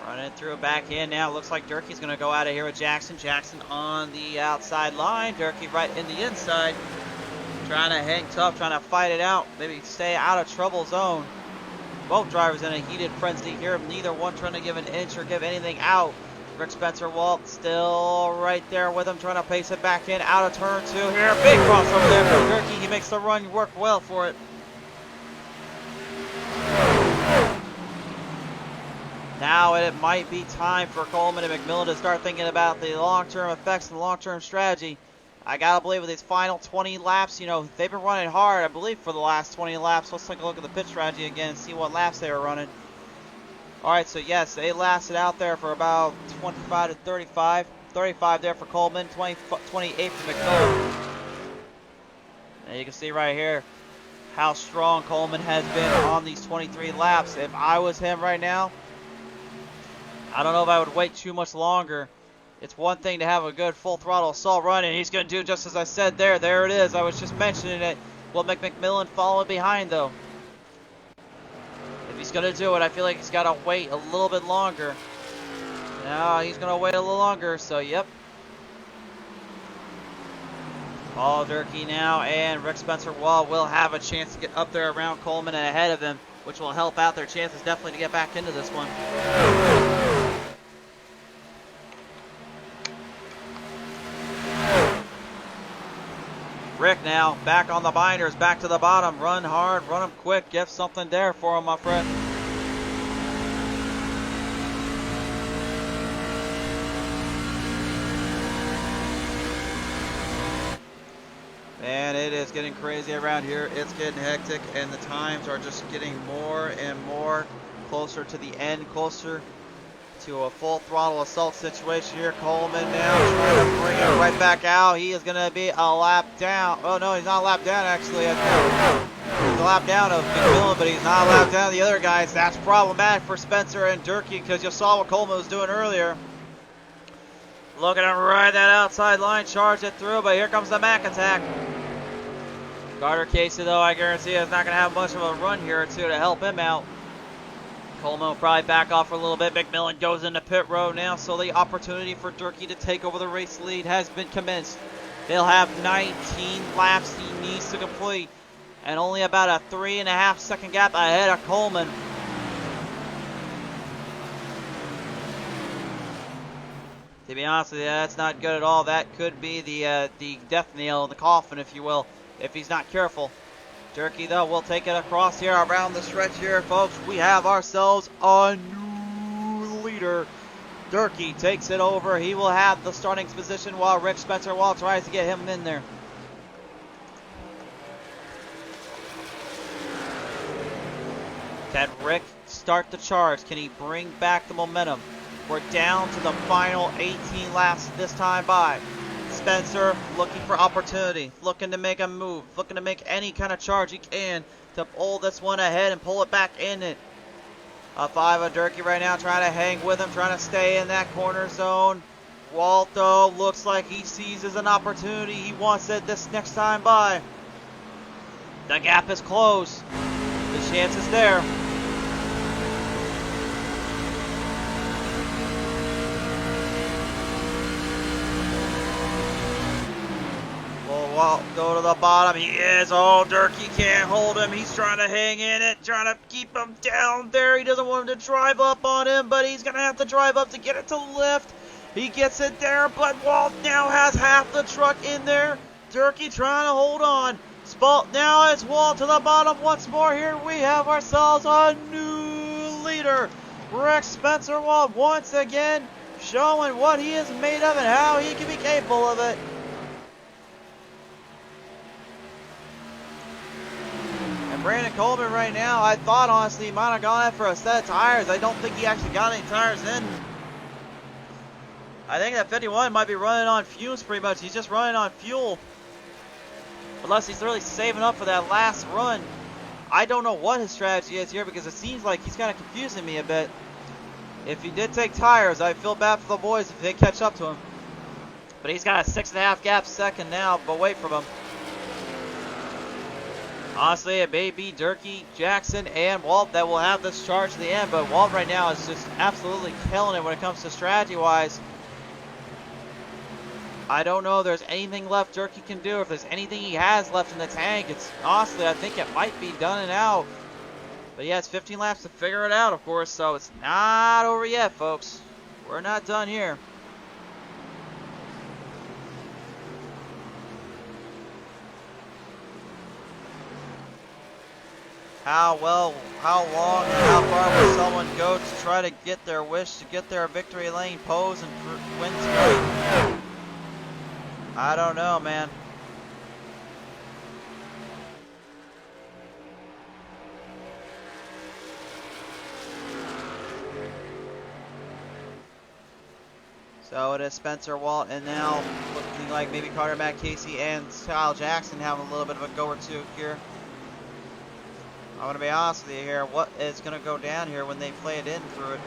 Running it through back in now. Looks like Durkee's going to go out of here with Jackson. Jackson on the outside line. Durkee right in the inside. Trying to hang tough, trying to fight it out. Maybe stay out of trouble zone. Both drivers in a heated frenzy here. Neither one trying to give an inch or give anything out. Rick Spencer Walt still right there with him, trying to pace it back in. Out of turn 2 here. Big crossover there for Durkee. He makes the run work well for it. Now it might be time for Coleman and McMillan to start thinking about the long-term effects and long-term strategy. I gotta believe with these final 20 laps, you know, they've been running hard, I believe, for the last 20 laps. Let's take a look at the pit strategy again and see what laps they were running. Alright, so yes, they lasted out there for about 25 to 35. 35 there for Coleman, 28 for McMillan. And you can see right here how strong Coleman has been on these 23 laps. If I was him right now, I don't know if I would wait too much longer. It's one thing to have a good full throttle assault run, and he's going to do just as I said there. There it is. I was just mentioning it. Will McMillan follow behind, though? If he's going to do it, I feel like he's got to wait a little bit longer. Now he's going to wait a little longer, so yep. Paul Durkee now, and Rick Spencer Wall will have a chance to get up there around Coleman and ahead of him, which will help out their chances definitely to get back into this one. Rick now back on the binders, back to the bottom. Run hard, run them quick, get something there for him, my friend. Man, it is getting crazy around here. It's getting hectic, and the times are just getting more and more closer to the end, closer to a full throttle assault situation here. Coleman now trying to bring it right back out. He is going to be a lap down. Oh, no, he's not a lap down, actually. I think he's a lap down of McMillan, but he's not a lap down of the other guys. That's problematic for Spencer and Durkee because you saw what Coleman was doing earlier. Looking to ride that outside line, charge it through, but here comes the Mac attack. Carter Casey, though, I guarantee is not going to have much of a run here or two to help him out. Coleman will probably back off for a little bit. McMillan goes into pit road now, so the opportunity for Durkee to take over the race lead has been commenced. They'll have 19 laps he needs to complete, and only about a 3.5 second gap ahead of Coleman. To be honest with you, that's not good at all. That could be the death nail in the coffin, if you will, if he's not careful. Durkee, though, will take it across here around the stretch here, folks. We have ourselves a new leader. Durkee takes it over. He will have the starting position while Rick Spencer Wall tries to get him in there. Can Rick start the charge? Can he bring back the momentum? We're down to the final 18 laps this time by. Spencer looking for opportunity, looking to make a move, looking to make any kind of charge he can to pull this one ahead and pull it back in it. A 5 of Durkee right now trying to hang with him, trying to stay in that corner zone. Waldo looks like he seizes an opportunity. He wants it this next time by. The gap is closed. The chance is there. Walt go to the bottom. He is. Oh, Durkee can't hold him. He's trying to hang in it, trying to keep him down there. He doesn't want him to drive up on him, but he's going to have to drive up to get it to lift. He gets it there, but Walt now has half the truck in there. Durkee trying to hold on. Now it's Walt to the bottom once more. Here we have ourselves a new leader. Rick Spencer Walt once again showing what he is made of and how he can be capable of it. Brandon Coleman right now, I thought honestly he might have gone in for a set of tires. I don't think he actually got any tires in. I think that 51 might be running on fumes pretty much. He's just running on fuel. Unless he's really saving up for that last run. I don't know what his strategy is here because it seems like he's kind of confusing me a bit. If he did take tires, I feel bad for the boys if they catch up to him. But he's got a 6.5 gap second now away from him. Honestly, it may be Durkee, Jackson, and Walt that will have this charge to the end, but Walt right now is just absolutely killing it when it comes to strategy-wise. I don't know if there's anything left Durkee can do, if there's anything he has left in the tank. It's honestly, I think it might be done and out. But yeah, it's 15 laps to figure it out, of course, so it's not over yet, folks. We're not done here. How long, and how far will someone go to try to get their wish, to get their victory lane pose and win tonight? I don't know, man. So it is Spencer Walt, and now looking like maybe Carter Matt Casey and Kyle Jackson having a little bit of a go or two here. I'm going to be honest with you here. What is going to go down here when they play it in through it?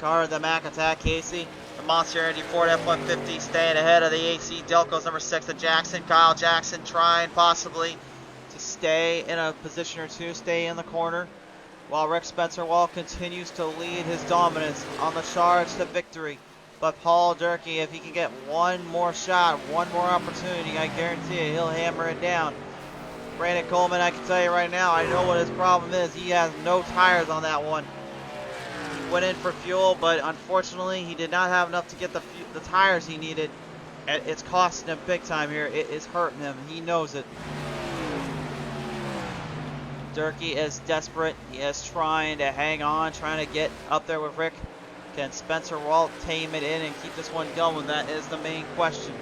Carter the Mac attack Casey. The Monster Energy Ford F-150 staying ahead of the AC Delco's number 6 to Jackson. Kyle Jackson trying possibly to stay in a position or two, stay in the corner, while Rick Spencer Wall continues to lead his dominance on the charge to victory. But Paul Durkee, if he can get one more shot, one more opportunity, I guarantee you he'll hammer it down. Brandon Coleman, I can tell you right now, I know what his problem is. He has no tires on that one. Went in for fuel, but unfortunately he did not have enough to get the tires he needed. And it's costing him big time here. It is hurting him. He knows it. Durkee is desperate. He is trying to hang on, trying to get up there with Rick. Can Spencer Walt tame it in and keep this one going? That is the main question.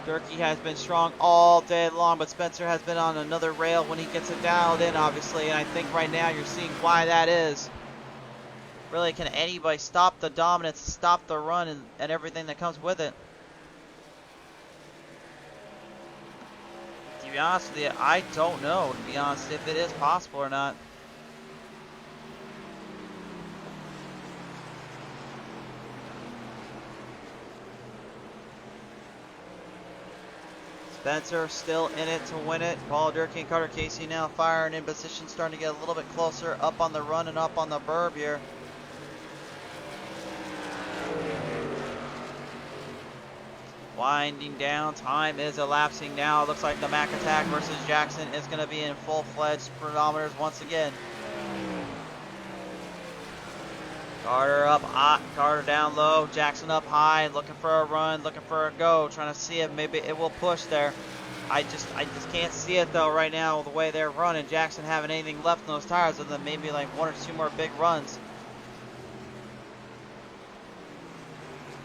Durkee has been strong all day long, but Spencer has been on another rail when he gets it dialed in, obviously. And I think right now you're seeing why that is. Really, can anybody stop the dominance, stop the run, and everything that comes with it? To be honest with you, I don't know, to be honest, if it is possible or not. Spencer still in it to win it. Paul Durkee and Carter Casey now firing in position, starting to get a little bit closer up on the run and up on the burb here. Winding down, time is elapsing now. It looks like the Mac attack versus Jackson is going to be in full-fledged speedometers once again. Carter up hot, Carter down low, Jackson up high, looking for a run, looking for a go, trying to see if maybe it will push there. I just can't see it though right now the way they're running. Jackson having anything left in those tires other than maybe like one or two more big runs.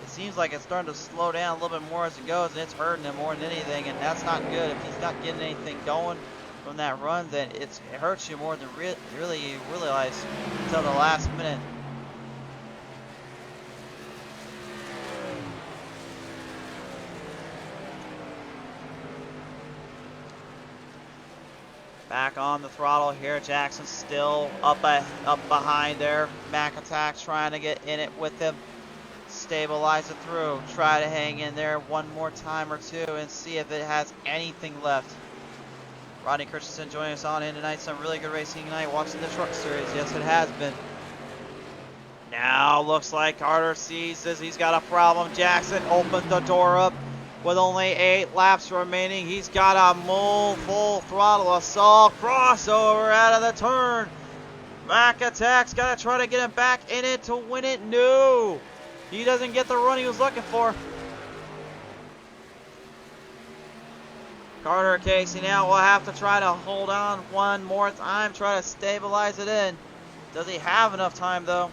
Seems like it's starting to slow down a little bit more as it goes, and it's hurting him more than anything, and that's not good. If he's not getting anything going from that run, then it hurts you more than really you realize until the last minute. Back on the throttle here. Jackson still up behind there. Mac attack trying to get in it with him. Stabilize it through. Try to hang in there one more time or two and see if it has anything left. Rodney Christensen joining us on in tonight. Some really good racing tonight. Watching the truck series. Yes, it has been. Now looks like Carter sees this. He's got a problem. Jackson opens the door up with only 8 laps remaining. He's got a full throttle assault crossover out of the turn. Mac attack's got to try to get him back in it to win it. No. He doesn't get the run he was looking for. Carter Casey now will have to try to hold on one more time, try to stabilize it in. Does he have enough time though?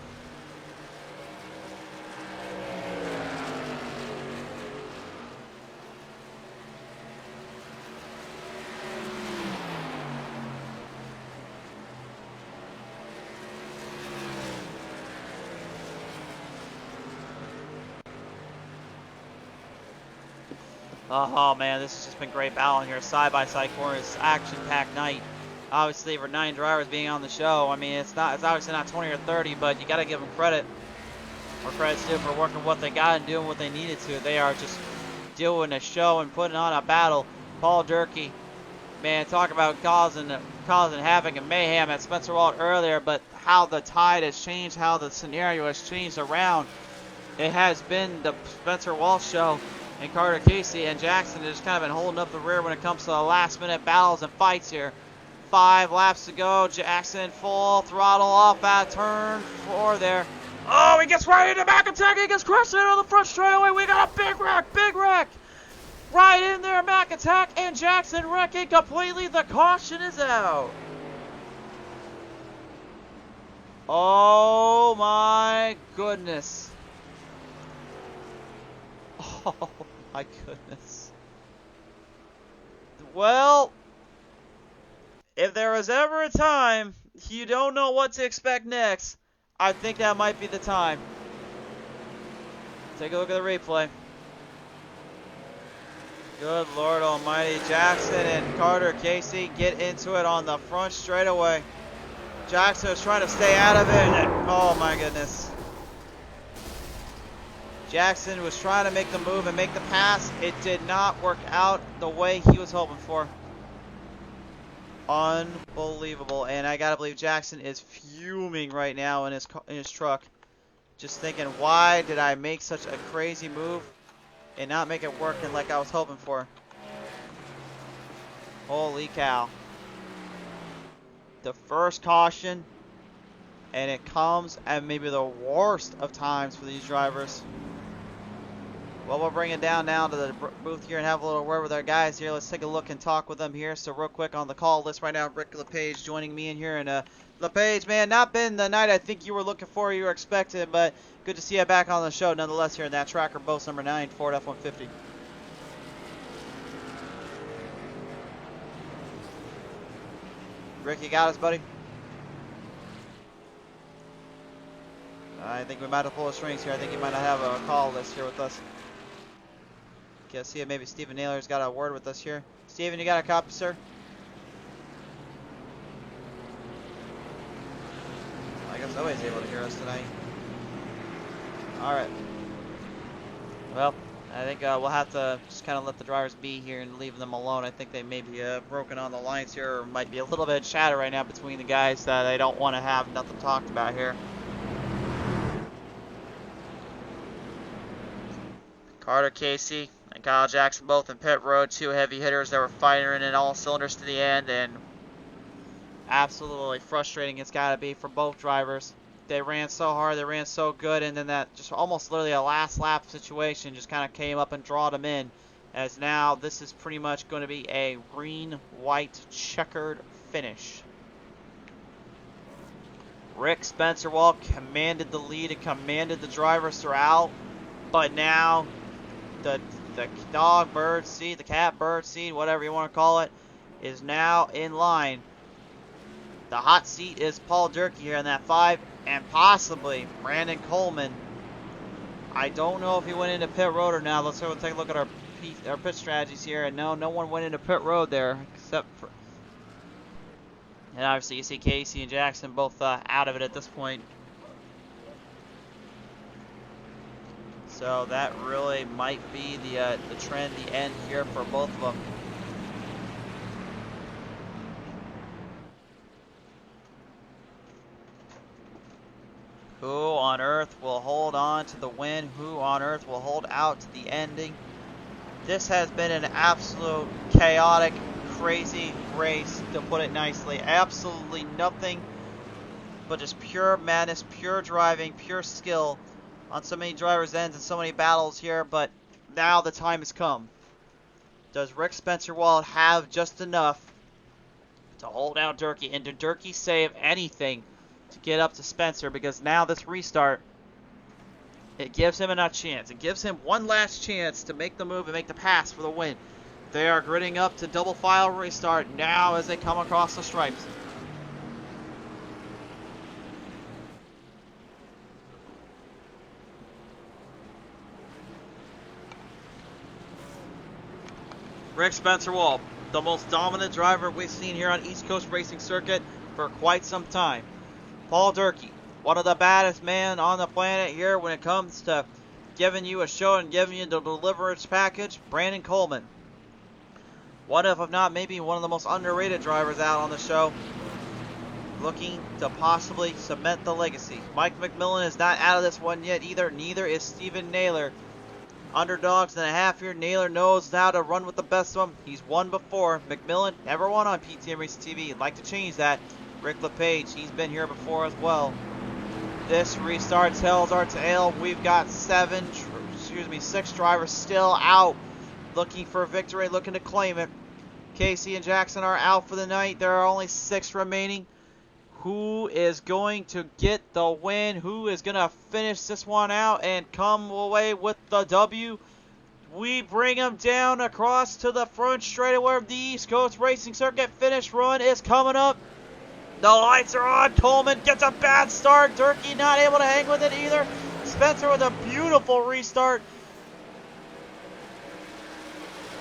Oh man, this has just been great battle here. Side-by-side corners, action-packed night. Obviously, for 9 drivers being on the show, I mean, it's obviously not 20 or 30, but you got to give them credit. Or credit's due for working what they got and doing what they needed to. They are just doing a show and putting on a battle. Paul Durkee, man, talk about causing havoc and mayhem at Spencer Walt earlier, but how the tide has changed, how the scenario has changed around. It has been the Spencer Walt show, and Carter Casey and Jackson has kind of been holding up the rear when it comes to the last-minute battles and fights here. 5 laps to go. Jackson full throttle off at turn 4 there. Oh, he gets right into McIntyre. He gets crushed into the front straightaway. We got a big wreck. Right in there, McIntyre and Jackson wrecking completely. The caution is out. Oh my goodness. Oh my goodness. Well, if there was ever a time you don't know what to expect next, I think that might be the time. Take a look at the replay. Good Lord Almighty. Jackson and Carter Casey get into it on the front straightaway. Jackson was trying to stay out of it. Oh my goodness. Jackson was trying to make the move and make the pass. It did not work out the way he was hoping for. Unbelievable. And I gotta believe Jackson is fuming right now in his truck. Just thinking, why did I make such a crazy move and not make it working like I was hoping for? Holy cow. The first caution, and it comes at maybe the worst of times for these drivers. Well, we'll bring it down now to the booth here and have a little word with our guys here. Let's take a look and talk with them here. So real quick on the call list right now, Rick LePage joining me in here. And LePage, man, not been the night I think you were looking for, you were expecting, but good to see you back on the show nonetheless here in that tracker, Bose number 9, Ford F-150. Rick, you got us, buddy? I think we might have pulled the strings here. I think you might not have a call list here with us. Okay, I see it. Maybe Stephen Naylor's got a word with us here. Stephen, you got a copy, sir? I guess nobody's able to hear us tonight. Alright. Well, I think we'll have to just kind of let the drivers be here and leave them alone. I think they may be broken on the lines here, or might be a little bit of chatter right now between the guys that they don't want to have nothing talked about here. Carter Casey and Kyle Jackson both in pit road, 2 heavy hitters that were firing in all cylinders to the end, and absolutely frustrating it's got to be for both drivers. They ran so hard, they ran so good, and then that just almost literally a last lap situation just kind of came up and drawed them in, as now this is pretty much going to be a green-white checkered finish. Rick Spencer Walt commanded the lead and commanded the drivers throughout, but now the dog bird seat, the cat bird seat, whatever you want to call it, is now in line. The hot seat is Paul Durkee here in that 5, and possibly Brandon Coleman. I don't know if he went into pit road or not. Let's go take a look at our pit strategies here. And no one went into pit road there, except for, and obviously you see Casey and Jackson both out of it at this point. So that really might be the trend, the end here for both of them. Who on earth will hold on to the win? Who on earth will hold out to the ending? This has been an absolute chaotic, crazy race, to put it nicely. Absolutely nothing but just pure madness, pure driving, pure skill on so many drivers' ends and so many battles here, but now the time has come. Does Rick Spencer Walt have just enough to hold out Durkee? And did Durkee save anything to get up to Spencer? Because now this restart, it gives him a chance. It gives him one last chance to make the move and make the pass for the win. They are gritting up to double file restart now as they come across the stripes. Rick Spencer Walt, the most dominant driver we've seen here on East Coast Racing Circuit for quite some time. Paul Durkee, one of the baddest men on the planet here when it comes to giving you a show and giving you the deliverance package, Brandon Coleman. One of, if not maybe one of the most underrated drivers out on the show, looking to possibly cement the legacy. Mike McMillan is not out of this one yet either. Neither is Steven Naylor. Underdogs and a half here. Naylor knows how to run with the best of them. He's won before. McMillan never won on PTM Racing TV. He'd like to change that. Rick LePage, he's been here before as well. This restart tells our tale. We've got 6 drivers still out looking for a victory, looking to claim it. Casey and Jackson are out for the night. There are only 6 remaining. Who is going to get the win? Who is going to finish this one out and come away with the W? We bring them down across to the front straightaway of the East Coast Racing Circuit. Finish run is coming up. The lights are on. Coleman gets a bad start. Durkee not able to hang with it either. Spencer with a beautiful restart.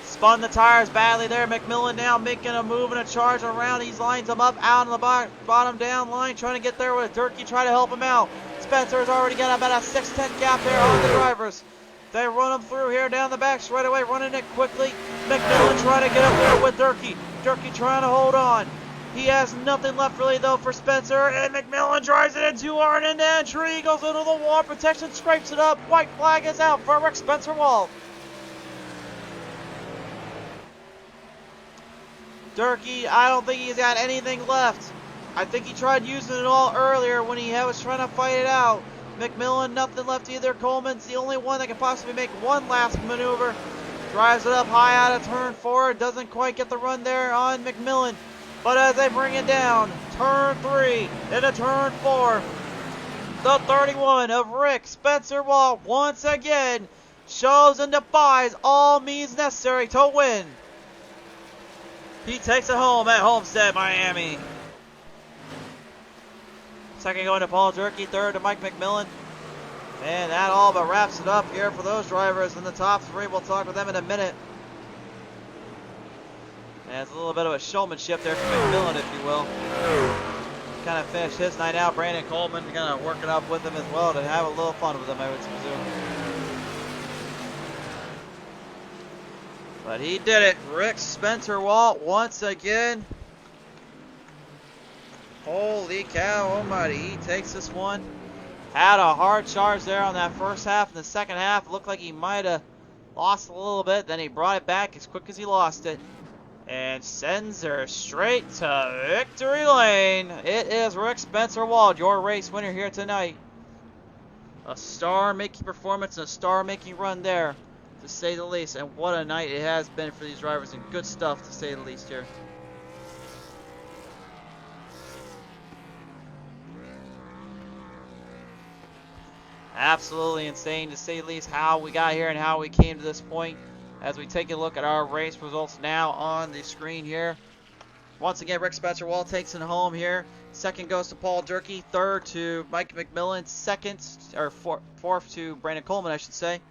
Spun the tires badly there. McMillan now making a move and a charge around. He lines them up out on the bottom down line, trying to get there with Durkee, try to help him out. Spencer has already got about a 6'10" gap there on the drivers. They run them through here down the back straightaway, running it quickly. McMillan trying to get up there with Durkee. Durkee trying to hold on. He has nothing left really though for Spencer, and McMillan drives it into hard in the entry. Goes into the wall, protection scrapes it up. White flag is out for Rick Spencer-Wald. Durkee, I don't think he's got anything left. I think he tried using it all earlier when he was trying to fight it out. McMillan, nothing left either. Coleman's the only one that can possibly make one last maneuver. Drives it up high out of turn 4. Doesn't quite get the run there on McMillan. But as they bring it down, turn 3 into turn 4, the 31 of Rick Spencer-Wald once again shows and defies all means necessary to win. He takes it home at Homestead, Miami. Second going to Paul Durkee, third to Mike McMillan. And that all but wraps it up here for those drivers in the top 3. We'll talk with them in a minute. And it's a little bit of a showmanship there for McMillan, if you will. Kind of finished his night out. Brandon Coleman kind of working up with him as well to have a little fun with him, I would presume. But he did it. Rick Spencer-Wald once again. Holy cow almighty. He takes this one. Had a hard charge there on that first half. In the second half, it looked like he might have lost a little bit. Then he brought it back as quick as he lost it. And sends her straight to victory lane. It is Rick Spencer-Wald, your race winner here tonight. A star-making performance and a star-making run there, to say the least. And what a night it has been for these drivers, and good stuff, to say the least here. Absolutely insane, to say the least, how we got here and how we came to this point. As we take a look at our race results now on the screen here. Once again, Rick Spencer-Wald takes it home here. Second goes to Paul Durkee. Third to Mike McMillan. Fourth to Brandon Coleman, I should say.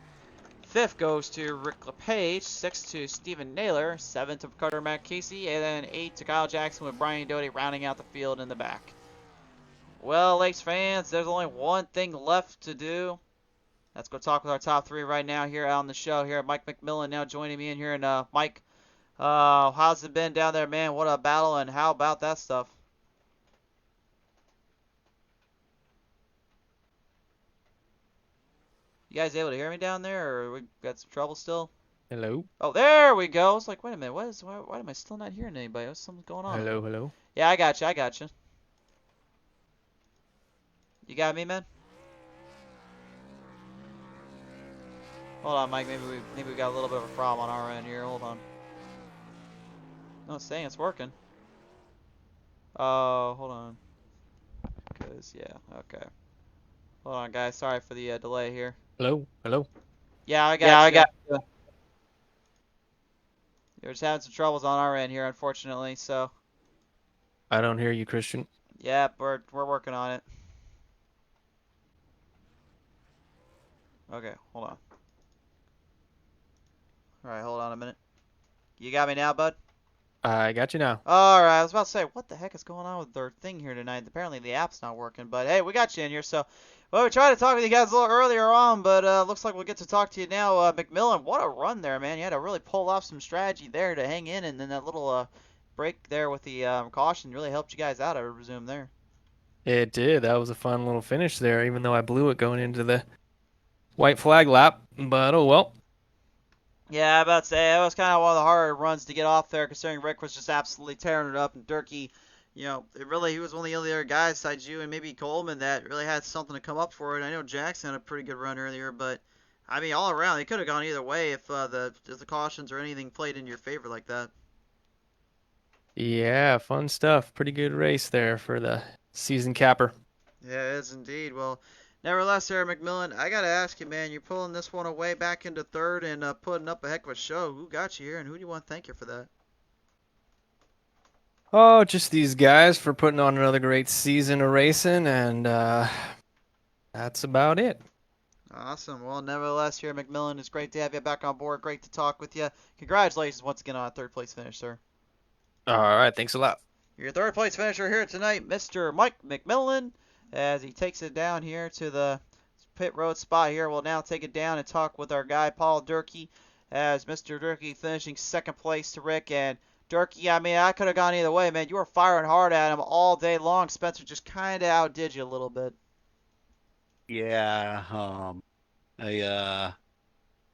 Fifth goes to Rick LePage. Sixth to Steven Naylor. Seventh to Carter Matt Casey. And then eighth to Kyle Jackson with Brian Doty rounding out the field in the back. Well, Lakes fans, there's only one thing left to do. Let's go talk with our top 3 right now here on the show here. Mike McMillan now joining me in here. And Mike, how's it been down there, man? What a battle, and how about that stuff? You guys able to hear me down there, or we got some trouble still? Hello? Oh, there we go. It's like, wait a minute, why am I still not hearing anybody? What's something going on? Hello, hello? Yeah, I got you. You got me, man? Hold on, Mike. Maybe we got a little bit of a problem on our end here. Hold on. No, it's saying it's working. Oh, hold on. Cause yeah, okay. Hold on, guys. Sorry for the delay here. Hello? Hello? Yeah, I got you. We're just having some troubles on our end here, unfortunately. So. I don't hear you, Christian. Yeah, we're working on it. Okay, hold on. Alright, hold on a minute. You got me now, bud? I got you now. All right, I was about to say, what the heck is going on with their thing here tonight? Apparently the app's not working, but hey, we got you in here. So, well, we tried to talk with you guys a little earlier on, but looks like we'll get to talk to you now. McMillan, what a run there, man! You had to really pull off some strategy there to hang in, and then that little break there with the caution really helped you guys out. I presume there. It did. That was a fun little finish there, even though I blew it going into the white flag lap. But oh well. Yeah, I about to say that was kind of one of the harder runs to get off there, considering Rick was just absolutely tearing it up, and Durkee, he was one of the only other guys besides you and maybe Coleman that really had something to come up for it. I know Jackson had a pretty good run earlier, but I mean, all around, it could have gone either way if the cautions or anything played in your favor like that. Yeah, fun stuff. Pretty good race there for the season capper. Yeah, it is indeed. Well, nevertheless, there, McMillan, I gotta ask you, man, you're pulling this one away back into third and putting up a heck of a show. Who got you here, and who do you want to thank you for that? Oh, just these guys for putting on another great season of racing, and that's about it. Awesome. Well, nevertheless, here, McMillan, it's great to have you back on board. Great to talk with you. Congratulations once again on a third place finish, sir. All right, thanks a lot. Your third place finisher here tonight, Mr. Mike McMillan, as he takes it down here to the pit road spot here. We'll now take it down and talk with our guy, Paul Durkee, as Mr. Durkee finishing second place to Rick. And Durkee, I mean, I could have gone either way, man. You were firing hard at him all day long. Spencer just kind of outdid you a little bit. Yeah, I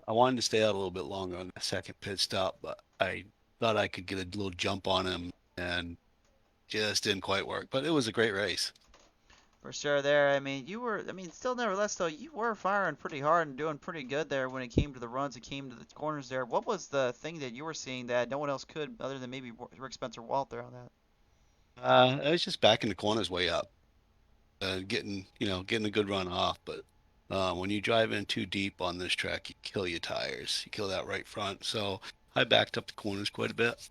I wanted to stay out a little bit longer on the second pit stop, but I thought I could get a little jump on him and just didn't quite work. But it was a great race. For sure there. I mean, still nevertheless, though, you were firing pretty hard and doing pretty good there when it came to the runs, it came to the corners there. What was the thing that you were seeing that no one else could other than maybe Rick Spencer Walt there on that? I was just backing the corners way up, getting a good run off. But when you drive in too deep on this track, you kill your tires. You kill that right front. So I backed up the corners quite a bit.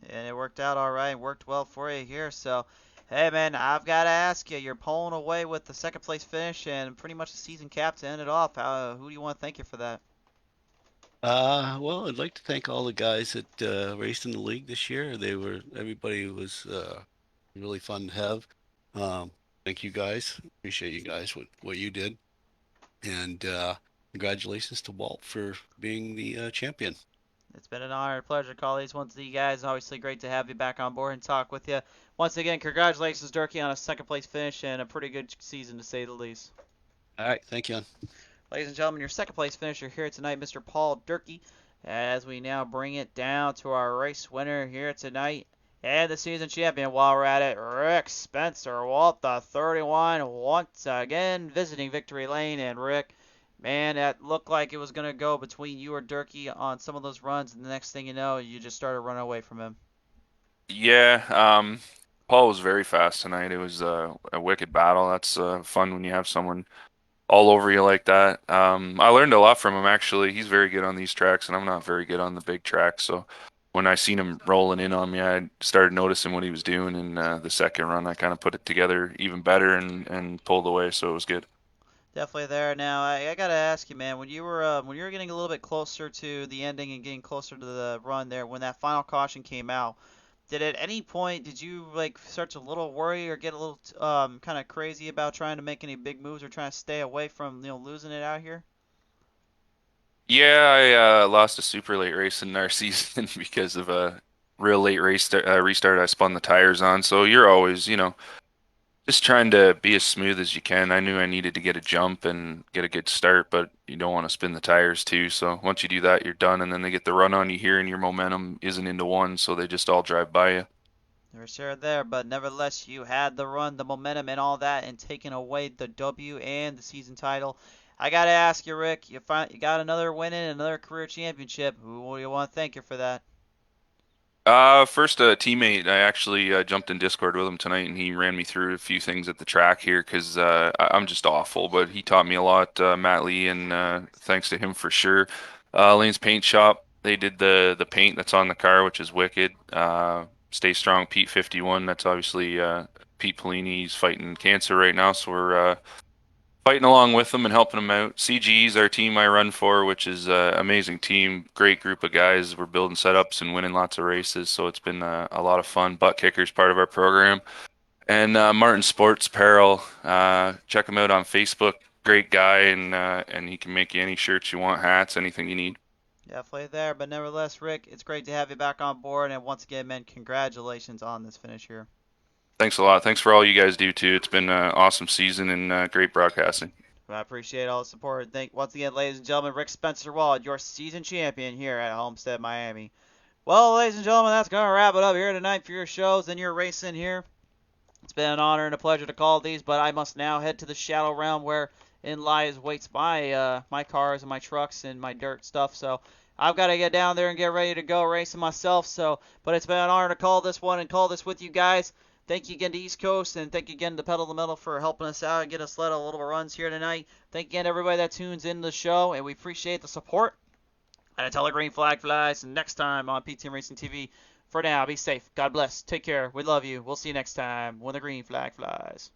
And it worked out all right, worked well for you here. So, hey, man, I've got to ask you, you're pulling away with the second place finish and pretty much the season cap to end it off. Who do you want to thank you for that? Well, I'd like to thank all the guys that raced in the league this year. Everybody was really fun to have. Um, Thank you guys. Appreciate you guys what you did, and congratulations to Walt for being the champion. It's been an honor and pleasure, colleagues. Once again, you guys, obviously great to have you back on board and talk with you. Once again, congratulations, Durkee, on a second place finish and a pretty good season to say the least. All right, thank you. Ladies and gentlemen, your second place finisher here tonight, Mr. Paul Durkee, as we now bring it down to our race winner here tonight and the season champion while we're at it, Rick Spencer Walt, the 31, once again visiting Victory Lane. And Rick, man, that looked like it was going to go between you or Durkee on some of those runs, and the next thing you know, you just started running away from him. Yeah, Paul was very fast tonight. It was a wicked battle. That's fun when you have someone all over you like that. I learned a lot from him actually. He's very good on these tracks, and I'm not very good on the big tracks. So when I seen him rolling in on me, I started noticing what he was doing. In the second run, I kind of put it together even better and pulled away. So it was good. Definitely there. Now, I gotta ask you, man, when you were getting a little bit closer to the ending and getting closer to the run there, when that final caution came out, at any point did you like start to a little worry or get a little kind of crazy about trying to make any big moves or trying to stay away from losing it out here? Yeah, I lost a super late race in our season because of a real late restart I spun the tires on. So you're always, just trying to be as smooth as you can. I knew I needed to get a jump and get a good start, but you don't want to spin the tires too. So once you do that, you're done, and then they get the run on you here, and your momentum isn't into one, so they just all drive by you. For sure there, but nevertheless, you had the run, the momentum, and all that, and taking away the W and the season title. I gotta ask you, Rick, you got another win and another career championship. Who do you want to thank you for that? First, a teammate. I actually jumped in Discord with him tonight, and he ran me through a few things at the track here because I'm just awful. But he taught me a lot, Matt Lee, and thanks to him for sure. Lane's Paint Shop. They did the paint that's on the car, which is wicked. Stay Strong Pete 51. That's obviously Pete Polini. He's fighting cancer right now, so we're fighting along with them and helping them out. CG's our team I run for, which is an amazing team, great group of guys. We're building setups and winning lots of races, so it's been a lot of fun. Butt Kicker's part of our program. And Martin Sports Apparel, check him out on Facebook. Great guy, and he can make you any shirts you want, hats, anything you need. Definitely there, but nevertheless, Rick, it's great to have you back on board, and once again, man, congratulations on this finish here. Thanks a lot. Thanks for all you guys do too. It's been an awesome season and great broadcasting. I appreciate all the support. Thank once again, ladies and gentlemen, Rick Spencer Wald, your season champion here at Homestead, Miami. Well, ladies and gentlemen, that's gonna wrap it up here tonight for your shows and your racing here. It's been an honor and a pleasure to call these, but I must now head to the Shadow Realm where in lies waits my cars and my trucks and my dirt stuff. So I've got to get down there and get ready to go racing myself. So, but it's been an honor to call this one and call this with you guys. Thank you again to East Coast, and thank you again to Pedal the Metal for helping us out and getting us led a little runs here tonight. Thank you again to everybody that tunes in the show, and we appreciate the support. And until the green flag flies, next time on PTM Racing TV. For now, be safe. God bless. Take care. We love you. We'll see you next time when the green flag flies.